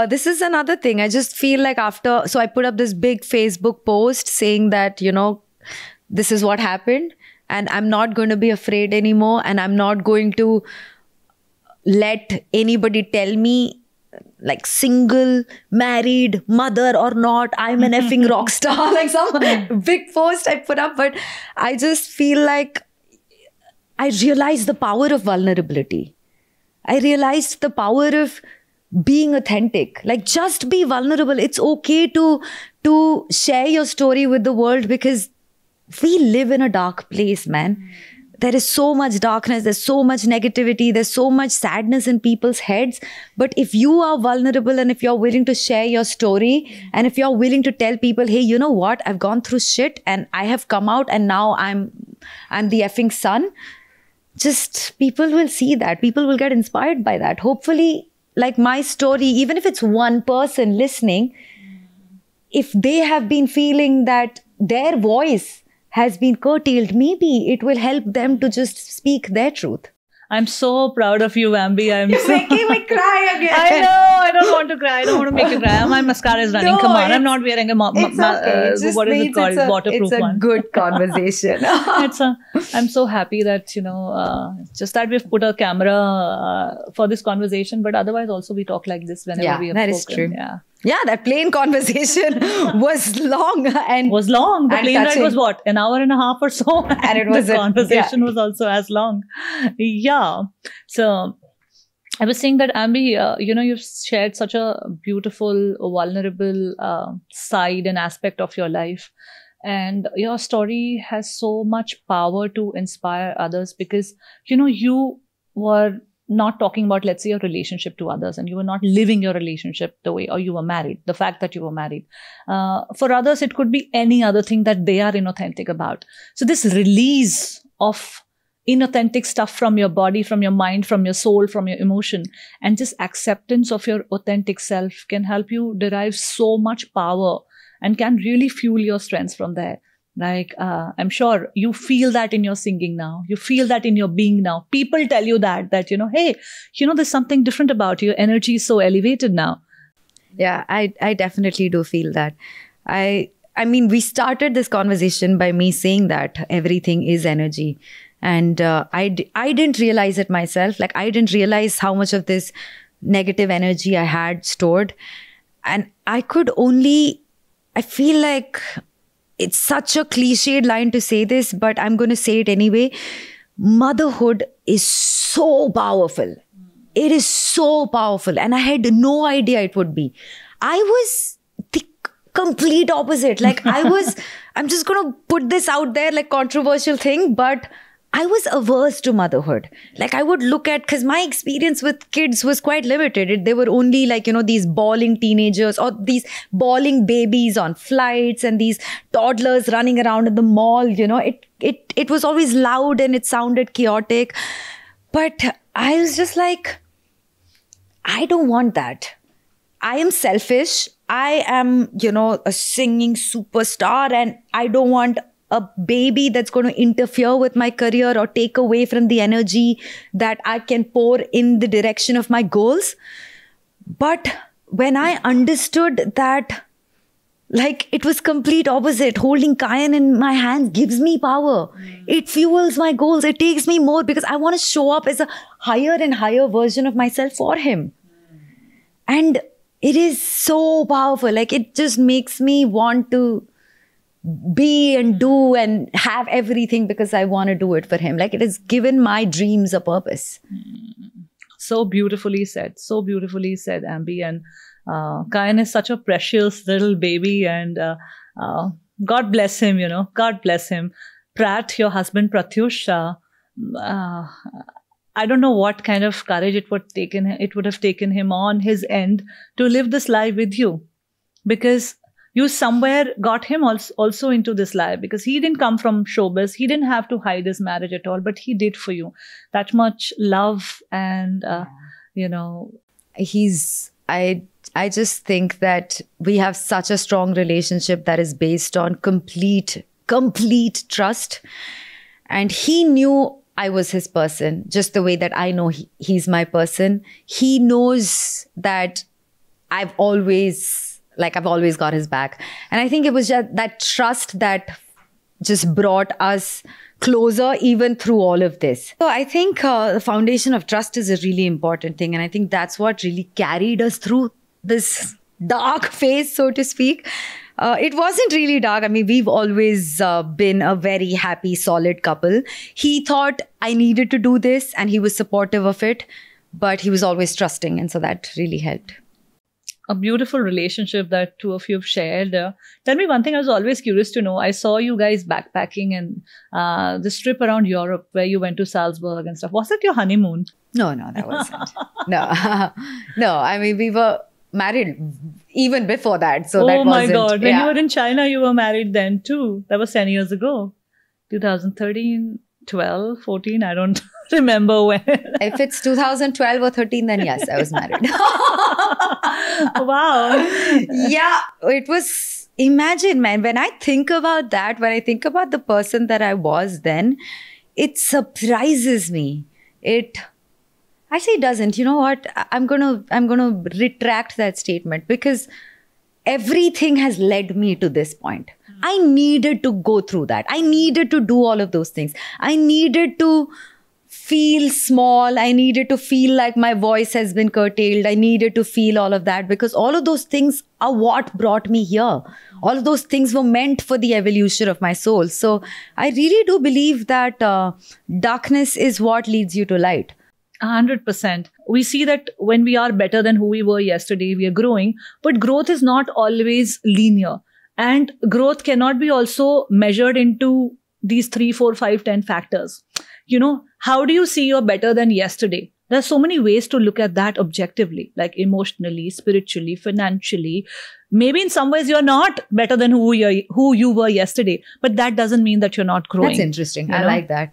S1: this is another thing. I just feel like so I put up this big Facebook post saying that, you know, this is what happened. and I'm not going to be afraid anymore, and I'm not going to let anybody tell me, like, single, married, mother or not, I'm an effing rock star, like some big post I put up. But I just feel like I realized the power of vulnerability. I realized the power of being authentic. Like, just be vulnerable. It's okay to share your story with the world, because we live in a dark place, man. There is so much darkness, there's so much negativity, there's so much sadness in people's heads. But if you are vulnerable, and if you're willing to share your story, and if you're willing to tell people, hey, you know what, I've gone through shit and I have come out, and now I'm the effing sun. Just people will see that. People will get inspired by that. Hopefully, like my story, even if it's one person listening, if they have been feeling that their voice has been curtailed, maybe it will help them to just speak their truth.
S2: I'm so proud of you, Ambi.
S1: You're making me cry again.
S2: I know. I don't want to cry. I don't want to make you cry. My mascara is running.
S1: No,
S2: Come on. I'm not wearing a what is it called? Waterproof one.
S1: It's a good conversation.
S2: I'm so happy that, just that we've put a camera for this conversation, but otherwise also we talk like this whenever we have
S1: that
S2: spoken.
S1: Is true. Yeah, that plane conversation was long and
S2: was long. The
S1: and
S2: plane
S1: touching.
S2: ride was what, an hour and a half or so,
S1: and it was
S2: the conversation was also as long. Yeah. So I was saying that, Ambi, you've shared such a beautiful, vulnerable side and aspect of your life, and your story has so much power to inspire others, because you were not talking about, let's say, your relationship to others, and you were not living your relationship the way, or you were married, the fact that you were married. For others, it could be any other thing that they are inauthentic about. So this release of inauthentic stuff from your body, from your mind, from your soul, from your emotion, and just acceptance of your authentic self can help you derive so much power and can really fuel your strengths from there. Like, I'm sure you feel that in your singing now. You feel that in your being now. People tell you that, hey, there's something different about you. Your energy is so elevated now.
S1: Yeah, I definitely do feel that. I mean, we started this conversation by me saying that everything is energy. And I didn't realize it myself. Like, I didn't realize how much of this negative energy I had stored. And I feel like it's such a cliched line to say this, but I'm going to say it anyway. Motherhood is so powerful. It is so powerful. And I had no idea it would be. I was the complete opposite. Like, I'm just going to put this out there, like, controversial thing, but I was averse to motherhood. Like, I would look at, because my experience with kids was quite limited. They were only like, these bawling teenagers or these bawling babies on flights and these toddlers running around in the mall. It was always loud and it sounded chaotic. But I was just like, I don't want that. I am selfish. I am, a singing superstar, and I don't want a baby that's going to interfere with my career or take away from the energy that I can pour in the direction of my goals. But when I understood that, like, it was complete opposite. Holding Kayan in my hands gives me power. It fuels my goals. It takes me more, because I want to show up as a higher and higher version of myself for him. And it is so powerful. Like, it just makes me want to be and do and have everything, because I want to do it for him. Like, it has given my dreams a purpose.
S2: So beautifully said. So beautifully said, Ambi. And Kayan is such a precious little baby, and God bless him, God bless him. Prat, your husband, Pratyush, I don't know what kind of courage it would have taken him on his end to live this life with you, because you somewhere got him also into this life, because he didn't come from showbiz. He didn't have to hide his marriage at all, but he did for you. That much love and,
S1: I just think that we have such a strong relationship that is based on complete trust. And he knew I was his person, just the way that I know he's my person. He knows that I've always got his back. And I think it was just that trust that just brought us closer even through all of this. So I think the foundation of trust is a really important thing. And I think that's what really carried us through this dark phase, so to speak. It wasn't really dark. I mean, we've always been a very happy, solid couple. He thought I needed to do this and he was supportive of it, but he was always trusting. And so that really helped.
S2: A beautiful relationship that two of you have shared. Tell me one thing I was always curious to know. I saw you guys backpacking and this trip around Europe where you went to Salzburg and stuff. Was it your honeymoon?
S1: No, that wasn't. No. I mean, we were married even before that. So that wasn't.
S2: Oh my God. When you were in China, you were married then too. That was 10 years ago. 2013, 12, 14. I don't remember when.
S1: If it's 2012 or 13, then yes, I was married.
S2: Wow.
S1: Yeah, it was, imagine, man, when I think about that, when I think about the person that I was then, it surprises me. Actually, it doesn't. You know what? I'm gonna retract that statement because everything has led me to this point. I needed to go through that. I needed to do all of those things. I needed to feel small. I needed to feel like my voice has been curtailed. I needed to feel all of that because all of those things are what brought me here. All of those things were meant for the evolution of my soul. So I really do believe that darkness is what leads you to light.
S2: 100%. We see that when we are better than who we were yesterday, we are growing, but growth is not always linear. And growth cannot be also measured into these 3, 4, 5, 10 factors. You know, how do you see you're better than yesterday? There's so many ways to look at that objectively, like emotionally, spiritually, financially. Maybe in some ways you're not better than who you were yesterday, but that doesn't mean that you're not growing.
S1: That's interesting. I like that.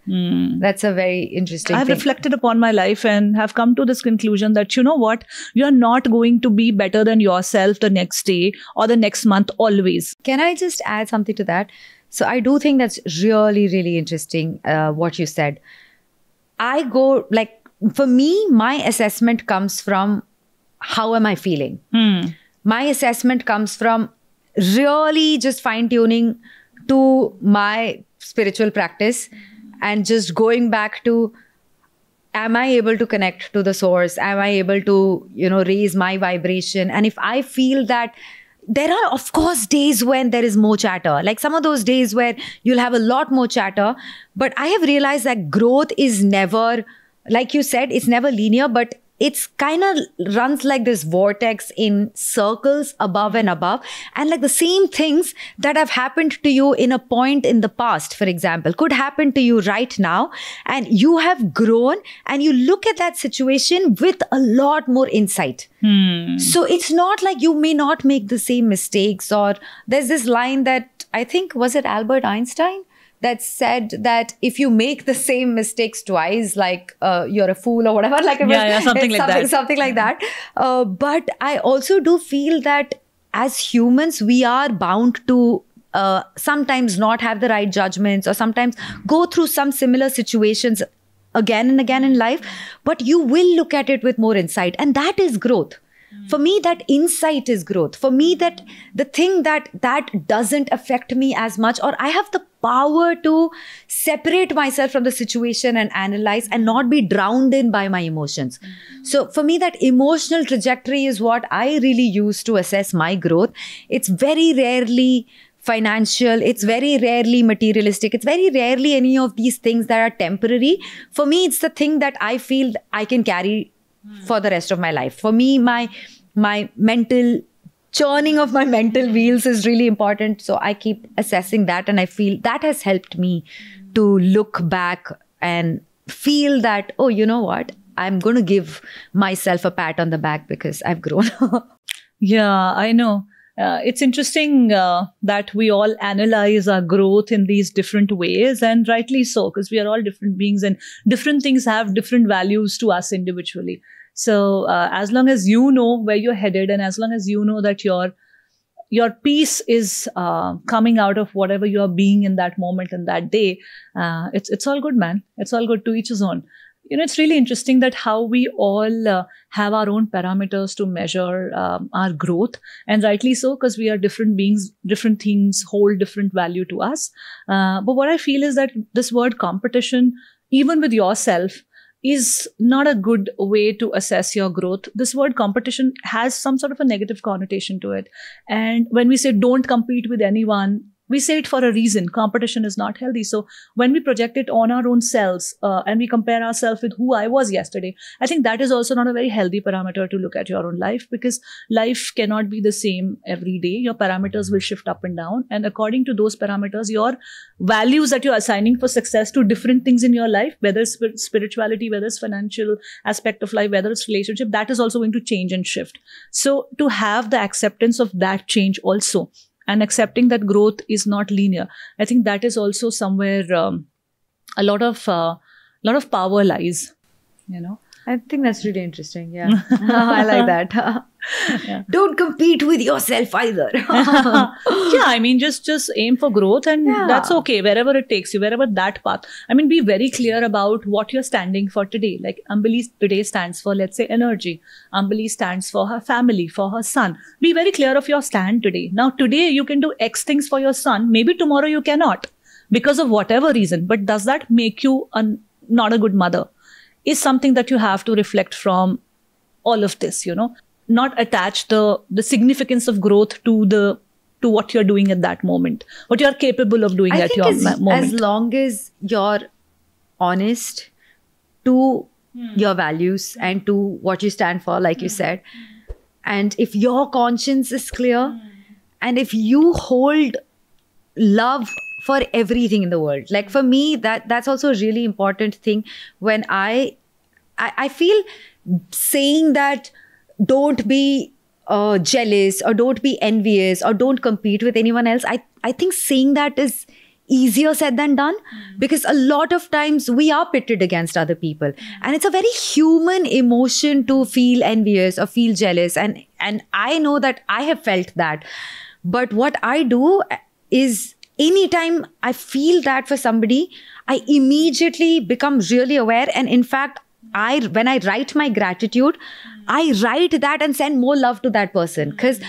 S1: That's a very interesting
S2: I've
S1: thing.
S2: reflected upon my life and have come to this conclusion that, you know what, you're not going to be better than yourself the next day or the next month always.
S1: Can I just add something to that? So I do think that's really, really interesting, what you said. For me, my assessment comes from how am I feeling? My assessment comes from really just fine-tuning to my spiritual practice and just going back to, am I able to connect to the source? Am I able to, raise my vibration? And if I feel that there are, of course, days when there is more chatter, like some of those days where you'll have a lot more chatter. But I have realized that growth is never, like you said, it's never linear, but it's kind of runs like this vortex in circles above and above. And like the same things that have happened to you in a point in the past, for example, could happen to you right now. And you have grown and you look at that situation with a lot more insight. So it's not like you may not make the same mistakes. Or there's this line that I think, was it Albert Einstein? That said that if you make the same mistakes twice, like you're a fool or whatever, like
S2: something like that.
S1: But I also do feel that as humans, we are bound to sometimes not have the right judgments or sometimes go through some similar situations again and again in life. But you will look at it with more insight, and that is growth. For me, that insight is growth. For me, that the thing that doesn't affect me as much, or I have the power to separate myself from the situation and analyze and not be drowned in by my emotions. So for me, that emotional trajectory is what I really use to assess my growth. It's very rarely financial. It's very rarely materialistic. It's very rarely any of these things that are temporary. For me, it's the thing that I feel I can carry for the rest of my life. For me, my mental churning of my mental wheels is really important. So I keep assessing that, and I feel that has helped me to look back and feel that, oh, you know what? I'm going to give myself a pat on the back because I've grown.
S2: Yeah, I know. It's interesting that we all analyze our growth in these different ways, and rightly so, because we are all different beings and different things have different values to us individually. So as long as you know where you're headed, and as long as you know that your peace is coming out of whatever you are being in that moment and that day, it's all good, man. It's all good, to each his own. It's really interesting that how we all have our own parameters to measure our growth, and rightly so, because we are different beings, different things hold different value to us. But what I feel is that this word competition, even with yourself, is not a good way to assess your growth. This word competition has some sort of a negative connotation to it. And when we say don't compete with anyone, we say it for a reason. Competition is not healthy. So when we project it on our own selves and we compare ourselves with who I was yesterday, I think that is also not a very healthy parameter to look at your own life, because life cannot be the same every day. Your parameters will shift up and down. And according to those parameters, your values that you're assigning for success to different things in your life, whether it's spirituality, whether it's financial aspect of life, whether it's relationship, that is also going to change and shift. So to have the acceptance of that change also, and accepting that growth is not linear, I think that is also somewhere a lot of power lies.
S1: I think that's really interesting. Yeah, I like that.
S2: Yeah.
S1: Don't compete with yourself either.
S2: Yeah, I mean, just aim for growth, and that's okay, wherever it takes you, wherever that path. I mean, be very clear about what you're standing for today. Like Ambili today stands for, let's say, energy. Ambili stands for her family, for her son. Be very clear of your stand today. Now, today you can do X things for your son. Maybe tomorrow you cannot because of whatever reason. But does that make you not a good mother? Is something that you have to reflect from all of this, not attach the significance of growth to what you're doing at that moment, what you're capable of doing at your moment.
S1: As long as you're honest to your values and to what you stand for, like you said, and if your conscience is clear, and if you hold love for everything in the world. Like for me, that's also a really important thing. When I feel saying that don't be jealous or don't be envious or don't compete with anyone else, I think saying that is easier said than done, because a lot of times we are pitted against other people, and it's a very human emotion to feel envious or feel jealous, and I know that I have felt that. But what I do is, anytime I feel that for somebody, I immediately become really aware. And in fact, when I write my gratitude, I write that and send more love to that person. Because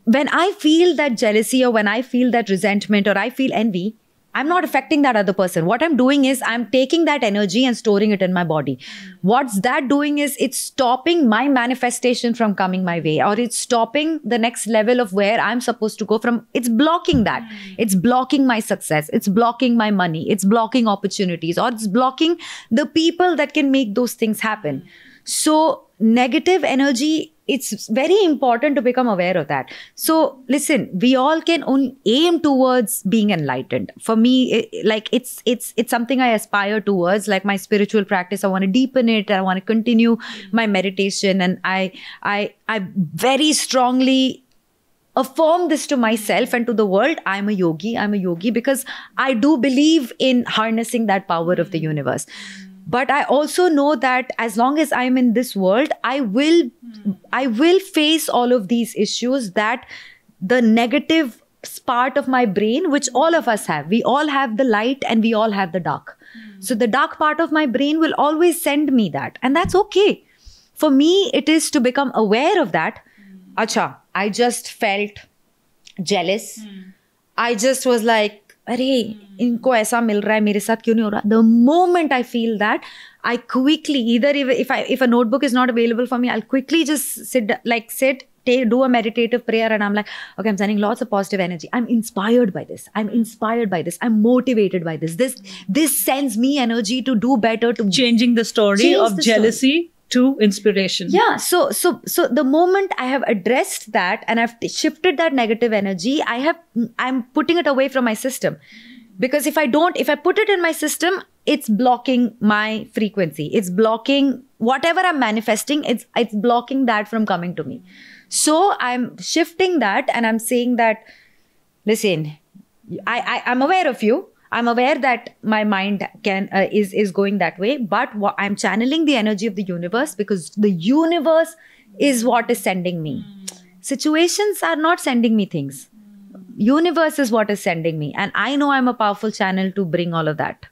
S1: when I feel that jealousy, or when I feel that resentment, or I feel envy, I'm not affecting that other person. What I'm doing is I'm taking that energy and storing it in my body. What's that doing is it's stopping my manifestation from coming my way, or it's stopping the next level of where I'm supposed to go from. It's blocking that. It's blocking my success. It's blocking my money. It's blocking opportunities, or it's blocking the people that can make those things happen. So negative energy, it's very important to become aware of that. So listen, we all can only aim towards being enlightened. For me, it's something I aspire towards. Like my spiritual practice, I want to deepen it. I want to continue my meditation, and I very strongly affirm this to myself and to the world. I'm a yogi because I do believe in harnessing that power of the universe. But I also know that as long as I'm in this world, I will face all of these issues, that the negative part of my brain, which all of us have, we all have the light and we all have the dark. So the dark part of my brain will always send me that. And that's okay. For me, it is to become aware of that. Acha, I just felt jealous. I just was like, अरे इनको ऐसा मिल रहा है, मेरे साथ क्यों नहीं हो रहा? The moment I feel that, I quickly, either if a notebook is not available for me, I'll quickly just sit, do a meditative prayer, and I'm like, okay, I'm sending lots of positive energy. I'm inspired by this. I'm motivated by this. This sends me energy to do better, to
S2: changing the story of jealousy to inspiration.
S1: Yeah. So the moment I have addressed that and I've shifted that negative energy, I'm putting it away from my system. Because if I put it in my system, it's blocking my frequency. It's blocking whatever I'm manifesting. It's blocking that from coming to me. So I'm shifting that, and I'm saying that, listen, I'm aware of you. I'm aware that my mind is going that way, but I'm channeling the energy of the universe, because the universe is what is sending me. Situations are not sending me things. Universe is what is sending me. And I know I'm a powerful channel to bring all of that.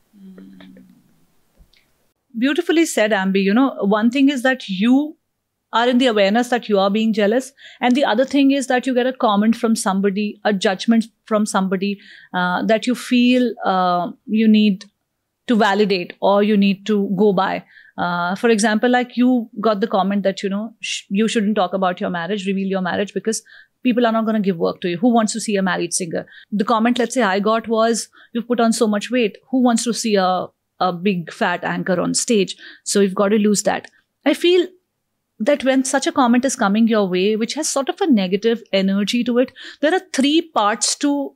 S2: Beautifully said, Ambi. One thing is that you are in the awareness that you are being jealous. And the other thing is that you get a comment from somebody, a judgment from somebody that you feel you need to validate or you need to go by. For example, like you got the comment that, you shouldn't talk about your marriage, reveal your marriage because people are not going to give work to you. Who wants to see a married singer? The comment, let's say, I got was, you've put on so much weight. Who wants to see a big fat anchor on stage? So you've got to lose that. I feel that when such a comment is coming your way, which has sort of a negative energy to it, there are three parts to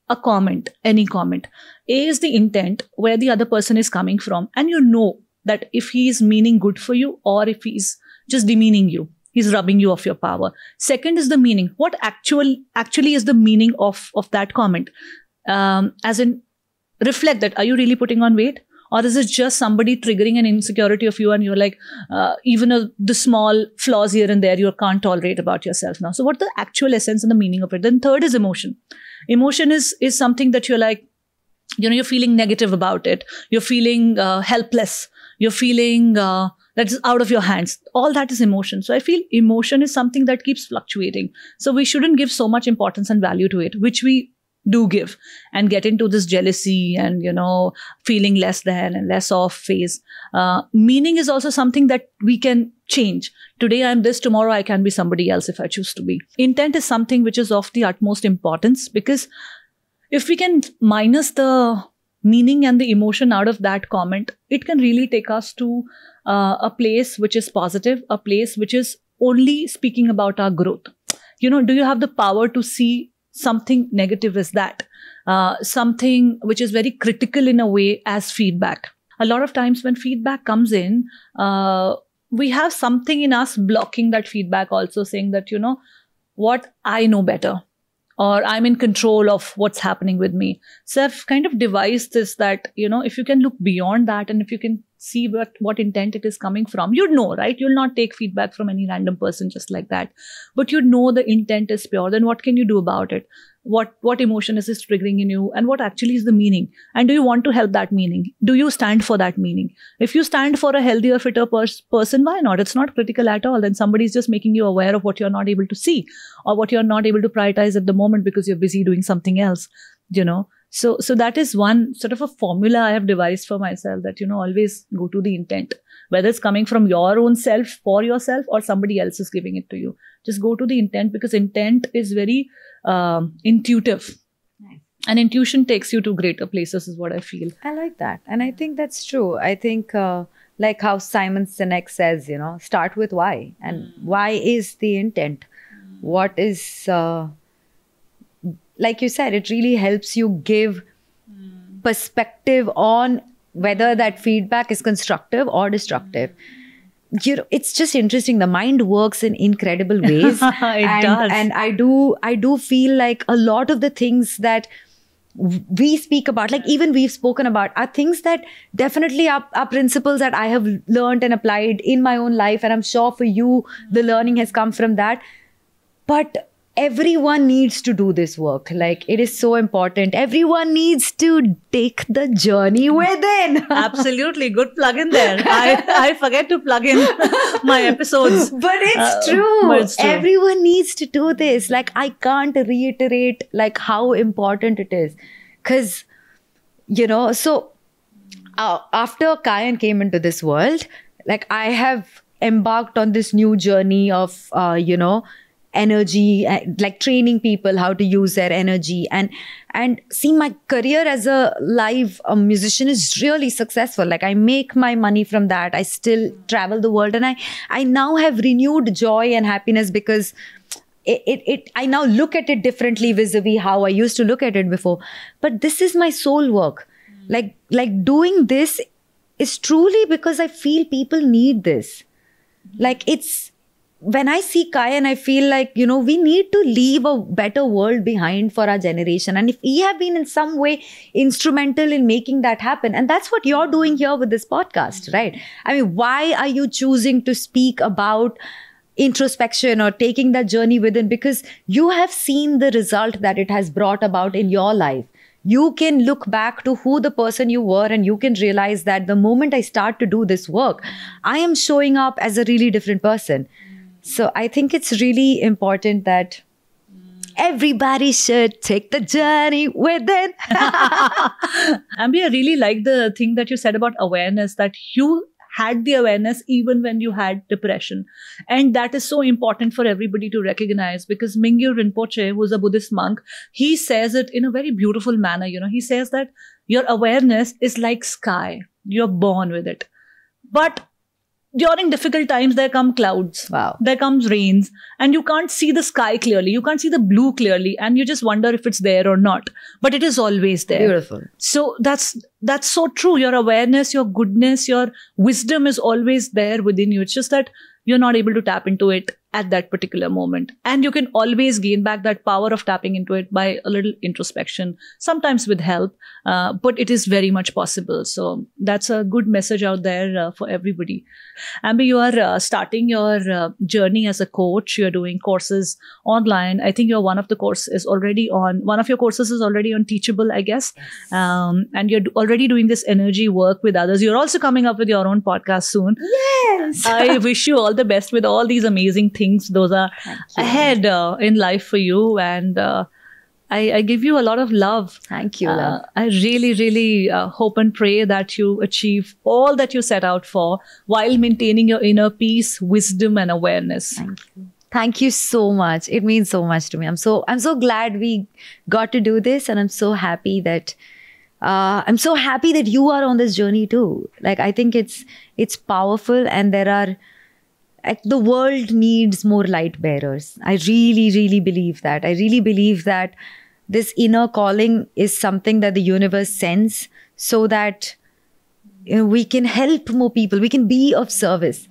S2: a comment, any comment. A is the intent, where the other person is coming from. And you know that if he is meaning good for you or if he's just demeaning you, he's rubbing you of your power. Second is the meaning. What actually is the meaning of that comment? As in, reflect that, are you really putting on weight? Or is it just somebody triggering an insecurity of you and you're like, even the small flaws here and there, you can't tolerate about yourself now. So what's the actual essence and the meaning of it? Then third is emotion. Emotion is something that you're like, you're feeling negative about it. You're feeling helpless. You're feeling that is out of your hands. All that is emotion. So I feel emotion is something that keeps fluctuating. So we shouldn't give so much importance and value to it, which we do give, and get into this jealousy and, feeling less than and less off phase. Meaning is also something that we can change. Today I'm this, tomorrow I can be somebody else if I choose to be. Intent is something which is of the utmost importance, because if we can minus the meaning and the emotion out of that comment, it can really take us to a place which is positive, a place which is only speaking about our growth. Do you have the power to see something negative as that? Something which is very critical in a way as feedback. A lot of times when feedback comes in, we have something in us blocking that feedback also, saying that, what, I know better, or I'm in control of what's happening with me. So I've kind of devised this that, if you can look beyond that and if you can see what intent it is coming from, right? You'll not take feedback from any random person just like that. But the intent is pure. Then what can you do about it? What emotion is this triggering in you? And what actually is the meaning? And do you want to help that meaning? Do you stand for that meaning? If you stand for a healthier, fitter person, why not? It's not critical at all. Then somebody's just making you aware of what you're not able to see or what you're not able to prioritize at the moment because you're busy doing something else, So that is one sort of a formula I have devised for myself, that, always go to the intent, whether it's coming from your own self, for yourself, or somebody else is giving it to you. Just go to the intent, because intent is very intuitive. Nice. And intuition takes you to greater places is what I feel.
S1: I like that. And I think that's true. I think like how Simon Sinek says, start with why. And why is the intent? What is... like you said, it really helps you give perspective on whether that feedback is constructive or destructive. It's just interesting. The mind works in incredible ways.
S2: It does.
S1: And I do feel like a lot of the things that we speak about, like even we've spoken about, are things that definitely are principles that I have learned and applied in my own life. And I'm sure for you, the learning has come from that. But everyone needs to do this work. Like, it is so important. Everyone needs to take the journey within.
S2: Absolutely. Good plug in there. I forget to plug in my episodes.
S1: But it's true.
S2: But it's true.
S1: Everyone needs to do this. Like, I can't reiterate like how important it is. Because, so after Kayan came into this world, like I have embarked on this new journey of, energy, like training people how to use their energy, and see, my career as a live musician is really successful. Like, I make my money from that. I still travel the world, and I now have renewed joy and happiness, because I now look at it differently vis-a-vis how I used to look at it before. But this is my soul work. Like doing this is truly because I feel people need this. Like, when I see Kayan, I feel like, we need to leave a better world behind for our generation. And if we have been in some way instrumental in making that happen, and that's what you're doing here with this podcast, right? I mean, why are you choosing to speak about introspection or taking that journey within? Because you have seen the result that it has brought about in your life. you can look back to who the person you were, and you can realize that the moment I start to do this work, I am showing up as a really different person. So I think it's really important that everybody should take the journey within.
S2: Ambi, I really like the thing that you said about awareness, that you had the awareness even when you had depression. And that is so important for everybody to recognize, because Mingyur Rinpoche, who's a Buddhist monk, he says it in a very beautiful manner. He says that your awareness is like sky. You're born with it. But during difficult times, there come clouds.
S1: Wow.
S2: There comes rains, and you can't see the sky clearly. You can't see the blue clearly, and you just wonder if it's there or not. But it is always there.
S1: Beautiful.
S2: So that's so true. Your awareness, your goodness, your wisdom is always there within you. It's just that you're not able to tap into it at that particular moment. And you can always gain back that power of tapping into it by a little introspection, sometimes with help, but it is very much possible. So that's a good message out there for everybody. Ambi, you are starting your journey as a coach. You're doing courses online. I think one of your courses is already on Teachable, I guess.
S1: Yes.
S2: And you're already doing this energy work with others. You're also coming up with your own podcast soon.
S1: Yes.
S2: I wish you all the best with all these amazing things. Those are ahead in life for you. And I give you a lot of love.
S1: Thank you, love.
S2: I really, really hope and pray that you achieve all that you set out for while maintaining your inner peace, wisdom, and awareness.
S1: Thank you. Thank you so much. It means so much to me. I'm so glad we got to do this, and I'm so happy that you are on this journey too. Like, I think it's powerful, and the world needs more light bearers. I really, really believe that. I really believe that this inner calling is something that the universe sends so that we can help more people. We can be of service.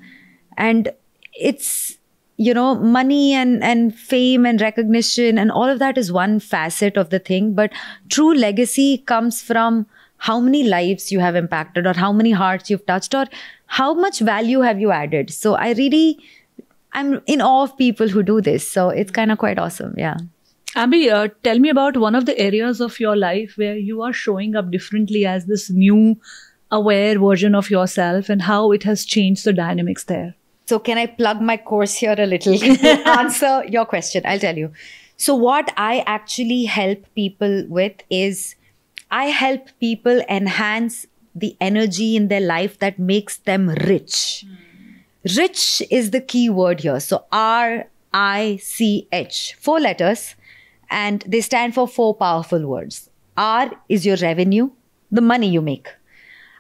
S1: And it's, money and fame and recognition and all of that is one facet of the thing. But true legacy comes from how many lives you have impacted, or how many hearts you've touched, or how much value have you added. So I'm in awe of people who do this. So it's kind of quite awesome. Yeah.
S2: Ambi, tell me about one of the areas of your life where you are showing up differently as this new aware version of yourself, and how it has changed the dynamics there.
S1: So can I plug my course here a little? Answer your question. I'll tell you. So what I actually help people with is I help people enhance the energy in their life that makes them rich. Rich is the key word here. So RICH, 4 letters, and they stand for 4 powerful words. R is your revenue, the money you make.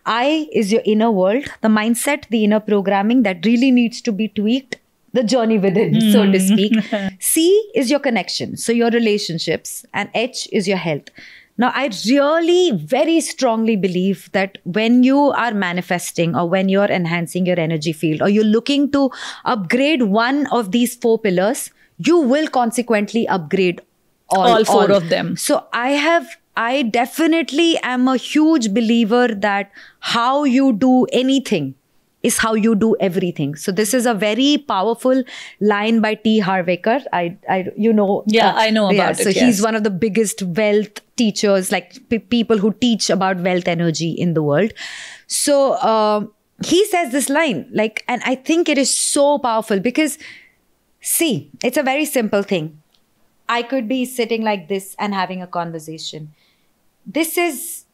S1: I is your inner world, the mindset, the inner programming that really needs to be tweaked, the journey within, so to speak. C is your connection, so your relationships, and H is your health. Now, I really very strongly believe that when you are manifesting, or when you're enhancing your energy field, or you're looking to upgrade one of these 4 pillars, you will consequently upgrade all 4 of them. So I definitely am a huge believer that how you do anything is how you do everything. So this is a very powerful line by T. Harvekar. I know about it. So he's one of the biggest wealth teachers, like people who teach about wealth energy in the world. So he says this line, and I think it is so powerful because, see, it's a very simple thing. I could be sitting like this and having a conversation. This is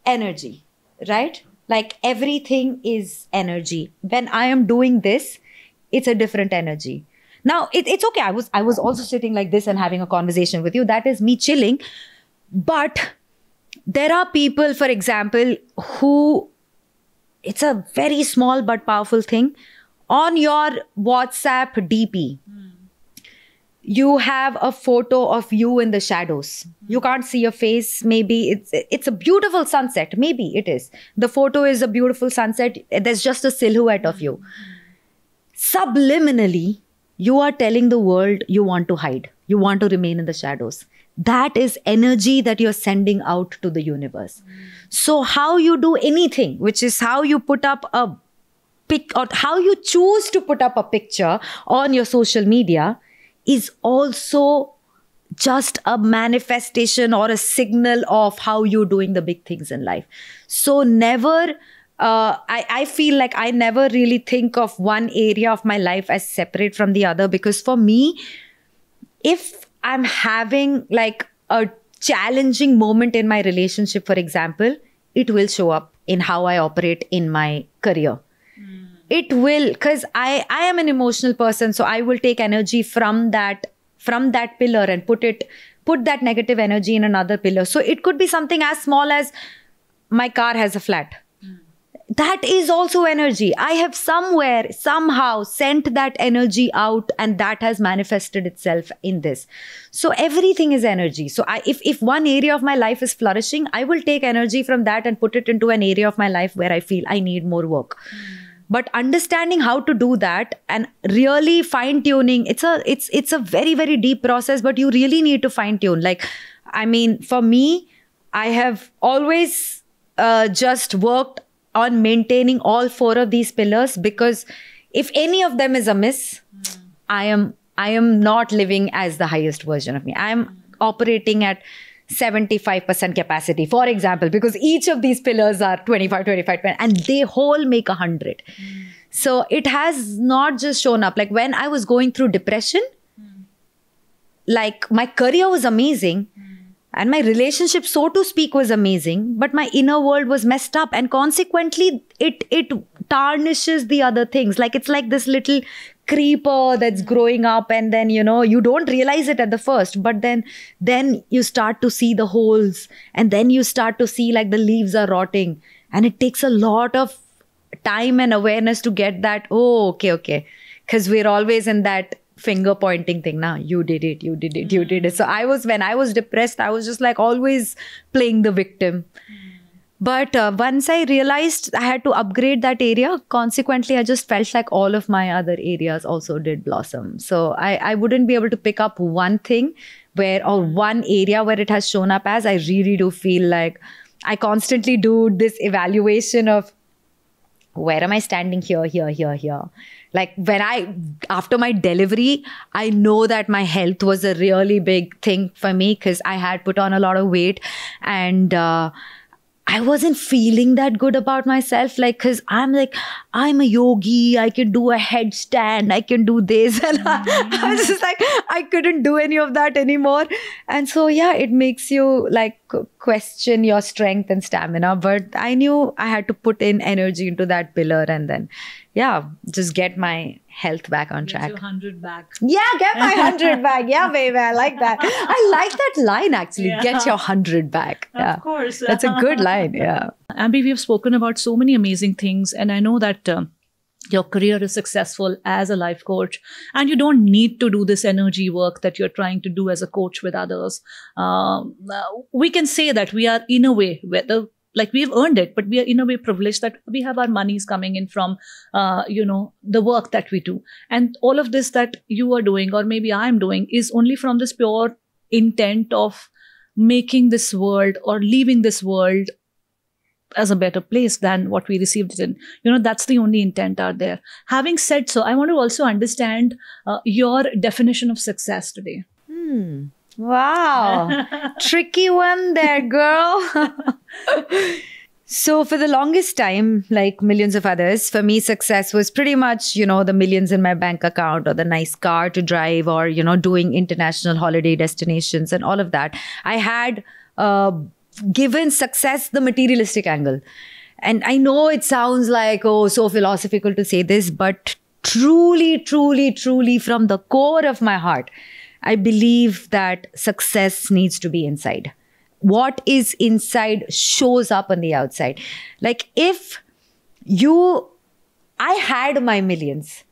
S1: energy, right? Like, everything is energy. When I am doing this, it's a different energy. Now, it's okay. I was also sitting like this and having a conversation with you. That is me chilling. But there are people, for example, who, it's a very small but powerful thing. On your WhatsApp DP, you have a photo of you in the shadows. You can't see your face. Maybe it's a beautiful sunset. Maybe it is. The photo is a beautiful sunset. There's just a silhouette of you. Subliminally, you are telling the world you want to hide. You want to remain in the shadows. That is energy that you're sending out to the universe. So how you do anything, which is how you put up a pic, or how you choose to put up a picture on your social media, is also just a manifestation or a signal of how you're doing the big things in life. So never, I feel like I never really think of one area of my life as separate from the other, because for me, if I'm having like a challenging moment in my relationship, for example, it will show up in how I operate in my career. It will, because I am an emotional person, so I will take energy from that pillar and put that negative energy in another pillar. So it could be something as small as my car has a flat. That is also energy. I have somehow sent that energy out, and that has manifested itself in this. So everything is energy. So if one area of my life is flourishing, I will take energy from that and put it into an area of my life where I feel I need more work. But understanding how to do that and really fine-tuning, it's a very, very deep process, but you really need to fine-tune. Like, I mean, for me, I have always just worked on maintaining all 4 of these pillars, because if any of them is amiss, I am not living as the highest version of me. I am operating at 75% capacity, for example, because each of these pillars are 25, and they whole make 100. So it has not just shown up. Like when I was going through depression, like my career was amazing. And my relationship, so to speak, was amazing, but my inner world was messed up, and consequently, it tarnishes the other things. Like it's like this little creeper that's growing up, and then you don't realize it at the first, but then you start to see the holes, and then you start to see like the leaves are rotting, and it takes a lot of time and awareness to get that. Oh, okay, because we're always in that finger pointing thing. Now you did it. So when I was depressed, I was just like always playing the victim. But once I realized I had to upgrade that area, consequently, I just felt like all of my other areas also did blossom. So I wouldn't be able to pick up one thing or one area where it has shown up as. I really do feel like I constantly do this evaluation of where am I standing here. Like after my delivery, I know that my health was a really big thing for me, because I had put on a lot of weight, and I wasn't feeling that good about myself. Like, because I'm a yogi, I can do a headstand, I can do this. And I was just like, I couldn't do any of that anymore. And so, yeah, it makes you like question your strength and stamina. But I knew I had to put in energy into that pillar, and then, yeah, just get my health back on track.
S2: Get your 100 back.
S1: Yeah, get my 100 back. Yeah, baby, I like that. I like that line, actually. Yeah. Get your 100 back. Yeah.
S2: Of course.
S1: That's a good line, yeah.
S2: Ambi, we have spoken about so many amazing things, and I know that your career is successful as a life coach, and you don't need to do this energy work that you're trying to do as a coach with others. We can say that we are, in a way, like we've earned it, but we are in a way privileged that we have our monies coming in from, the work that we do. And all of this that you are doing, or maybe I'm doing, is only from this pure intent of making this world or leaving this world as a better place than what we received it in. That's the only intent out there. Having said so, I want to also understand your definition of success today.
S1: Wow. Tricky one there, girl. So for the longest time, like millions of others, for me, success was pretty much, the millions in my bank account, or the nice car to drive, or, doing international holiday destinations and all of that. I had given success the materialistic angle. And I know it sounds like, so philosophical to say this, but truly, truly, truly from the core of my heart, I believe that success needs to be inside. What is inside shows up on the outside. Like I had my millions,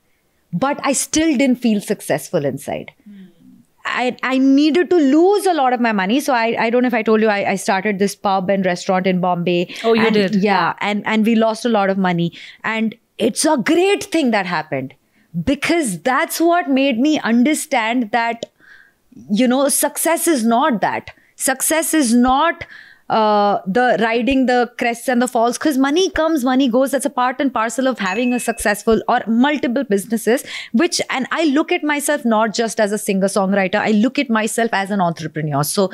S1: but I still didn't feel successful inside. I needed to lose a lot of my money. So I don't know if I told you, I started this pub and restaurant in Bombay.
S2: Oh, you did?
S1: Yeah. And we lost a lot of money. And it's a great thing that happened, because that's what made me understand that, success is not that. Success is not the riding the crests and the falls, because money comes, money goes. That's a part and parcel of having a successful or multiple businesses, and I look at myself not just as a singer-songwriter, I look at myself as an entrepreneur. So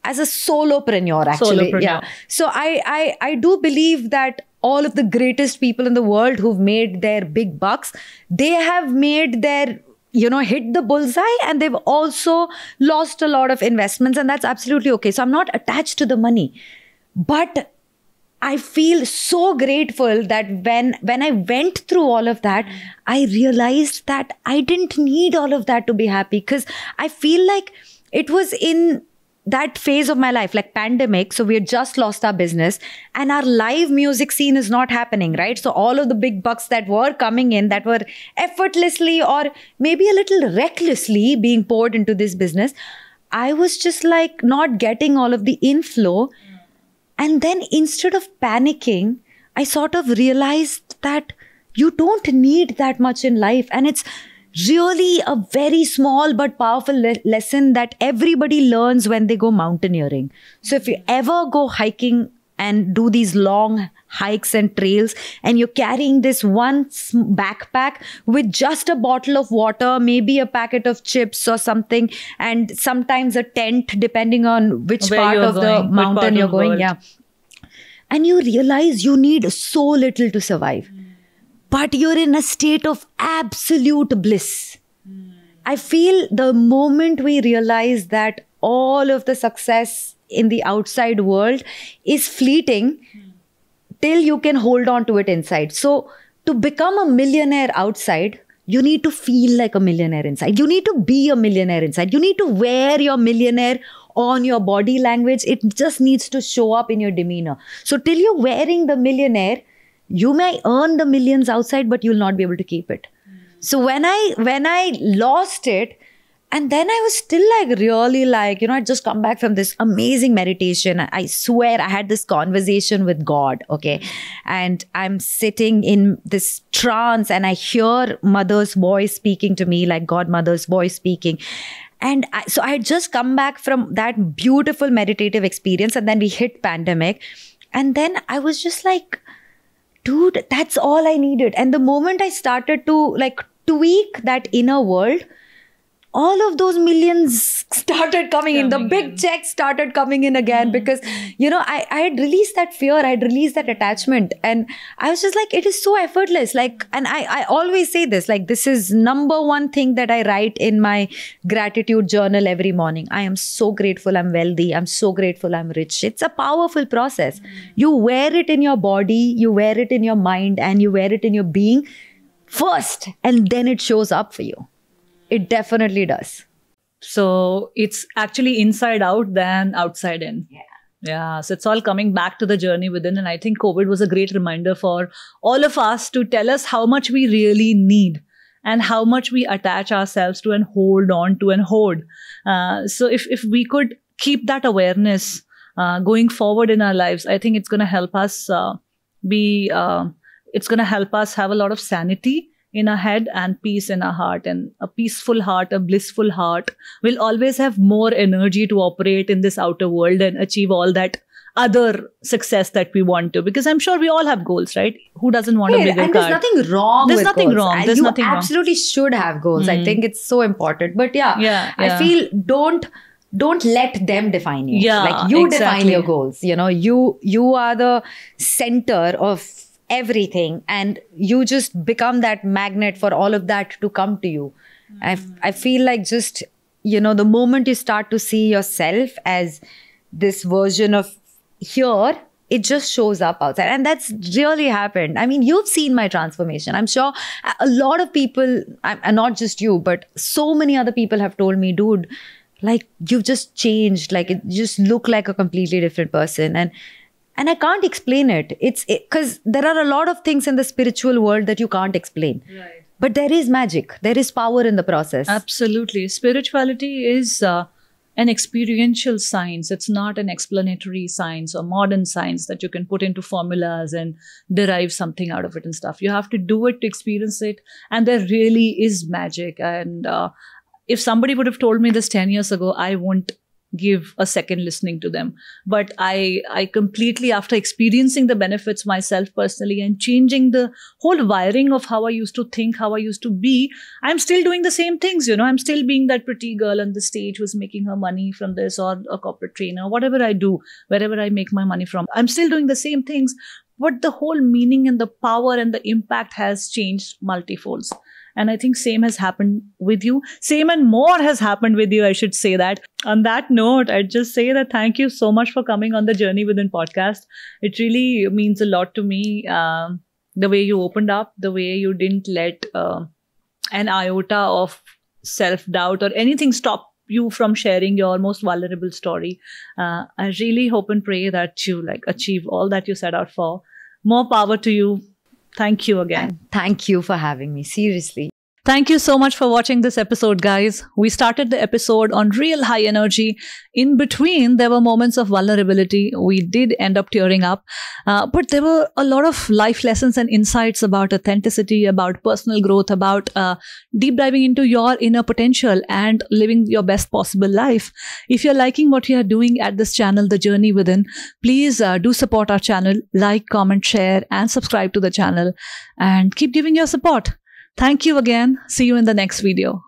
S1: as a solopreneur, actually.
S2: Solopreneur.
S1: Yeah. So I do believe that all of the greatest people in the world who've made their big bucks, they have made their, hit the bullseye, and they've also lost a lot of investments, and that's absolutely okay. So I'm not attached to the money, but I feel so grateful that when I went through all of that, I realized that I didn't need all of that to be happy, because I feel like it was in that phase of my life, like pandemic. So we had just lost our business and our live music scene is not happening, right? So all of the big bucks that were coming in, that were effortlessly or maybe a little recklessly being poured into this business, I was just like not getting all of the inflow. And then instead of panicking, I sort of realized that you don't need that much in life. And it's really a very small but powerful lesson that everybody learns when they go mountaineering. So if you ever go hiking and do these long hikes and trails, and you're carrying this one backpack with just a bottle of water, maybe a packet of chips or something, and sometimes a tent, depending on which part of the mountain you're going. Yeah. And you realize you need so little to survive. But you're in a state of absolute bliss. I feel the moment we realize that all of the success in the outside world is fleeting till you can hold on to it inside. So to become a millionaire outside, you need to feel like a millionaire inside. You need to be a millionaire inside. You need to wear your millionaire on your body language. It just needs to show up in your demeanor. So till you're wearing the millionaire, you may earn the millions outside, but you'll not be able to keep it. So when I lost it, and then I was still like really like, I'd just come back from this amazing meditation. I swear I had this conversation with God, okay? And I'm sitting in this trance and I hear Mother's voice speaking to me, like Godmother's voice speaking. And so I had just come back from that beautiful meditative experience, and then we hit pandemic. And then I was just like, dude, that's all I needed. And the moment I started to like tweak that inner world, all of those millions started coming in. The big checks started coming in again because, I had released that fear. I had released that attachment. And I was just like, it is so effortless. Like, and I always say this, like, this is number one thing that I write in my gratitude journal every morning. I am so grateful I'm wealthy. I'm so grateful I'm rich. It's a powerful process. You wear it in your body, you wear it in your mind, and you wear it in your being first, and then it shows up for you. It definitely does.
S2: So it's actually inside out than outside in. Yeah. So it's all coming back to the journey within. And I think COVID was a great reminder for all of us to tell us how much we really need and how much we attach ourselves to and hold on to and hoard. So if we could keep that awareness going forward in our lives, I think it's going to help us it's going to help us have a lot of sanity in our head and peace in our heart. And a peaceful heart, a blissful heart will always have more energy to operate in this outer world and achieve all that other success that we want to. Because I'm sure we all have goals, right? Who doesn't want a bigger car?
S1: And there's nothing wrong with goals.
S2: There's nothing wrong.
S1: You absolutely should have goals. I think it's so important. But I feel don't let them define you. Like you define your goals. You are the center of everything, and you just become that magnet for all of that to come to you. I feel like just, the moment you start to see yourself as this version of here, it just shows up outside. And that's really happened. I mean, you've seen my transformation. I'm sure a lot of people, and not just you, but so many other people have told me, dude, like you've just changed. Like it just look like a completely different person. And I can't explain it. It's because there are a lot of things in the spiritual world that you can't explain. Right. But there is magic. There is power in the process.
S2: Absolutely. Spirituality is an experiential science. It's not an explanatory science or modern science that you can put into formulas and derive something out of it and stuff. You have to do it to experience it. And there really is magic. And if somebody would have told me this 10 years ago, I wouldn't give a second listening to them. But I completely, after experiencing the benefits myself personally and changing the whole wiring of how I used to think, how I used to be, I'm still doing the same things. I'm still being that pretty girl on the stage who's making her money from this, or a corporate trainer, whatever I do, wherever I make my money from. I'm still doing the same things, but the whole meaning and the power and the impact has changed multifolds. And I think same has happened with you. Same and more has happened with you, I should say that. On that note, I'd just say that thank you so much for coming on the Journey Within podcast. It really means a lot to me. The way you opened up, the way you didn't let an iota of self-doubt or anything stop you from sharing your most vulnerable story. I really hope and pray that you achieve all that you set out for. More power to you. Thank you again.
S1: Thank you for having me. Seriously.
S2: Thank you so much for watching this episode, guys. We started the episode on real high energy. In between, there were moments of vulnerability. We did end up tearing up. But there were a lot of life lessons and insights about authenticity, about personal growth, about deep diving into your inner potential and living your best possible life. If you're liking what we are doing at this channel, The Journey Within, please do support our channel. Like, comment, share, and subscribe to the channel. And keep giving your support. Thank you again. See you in the next video.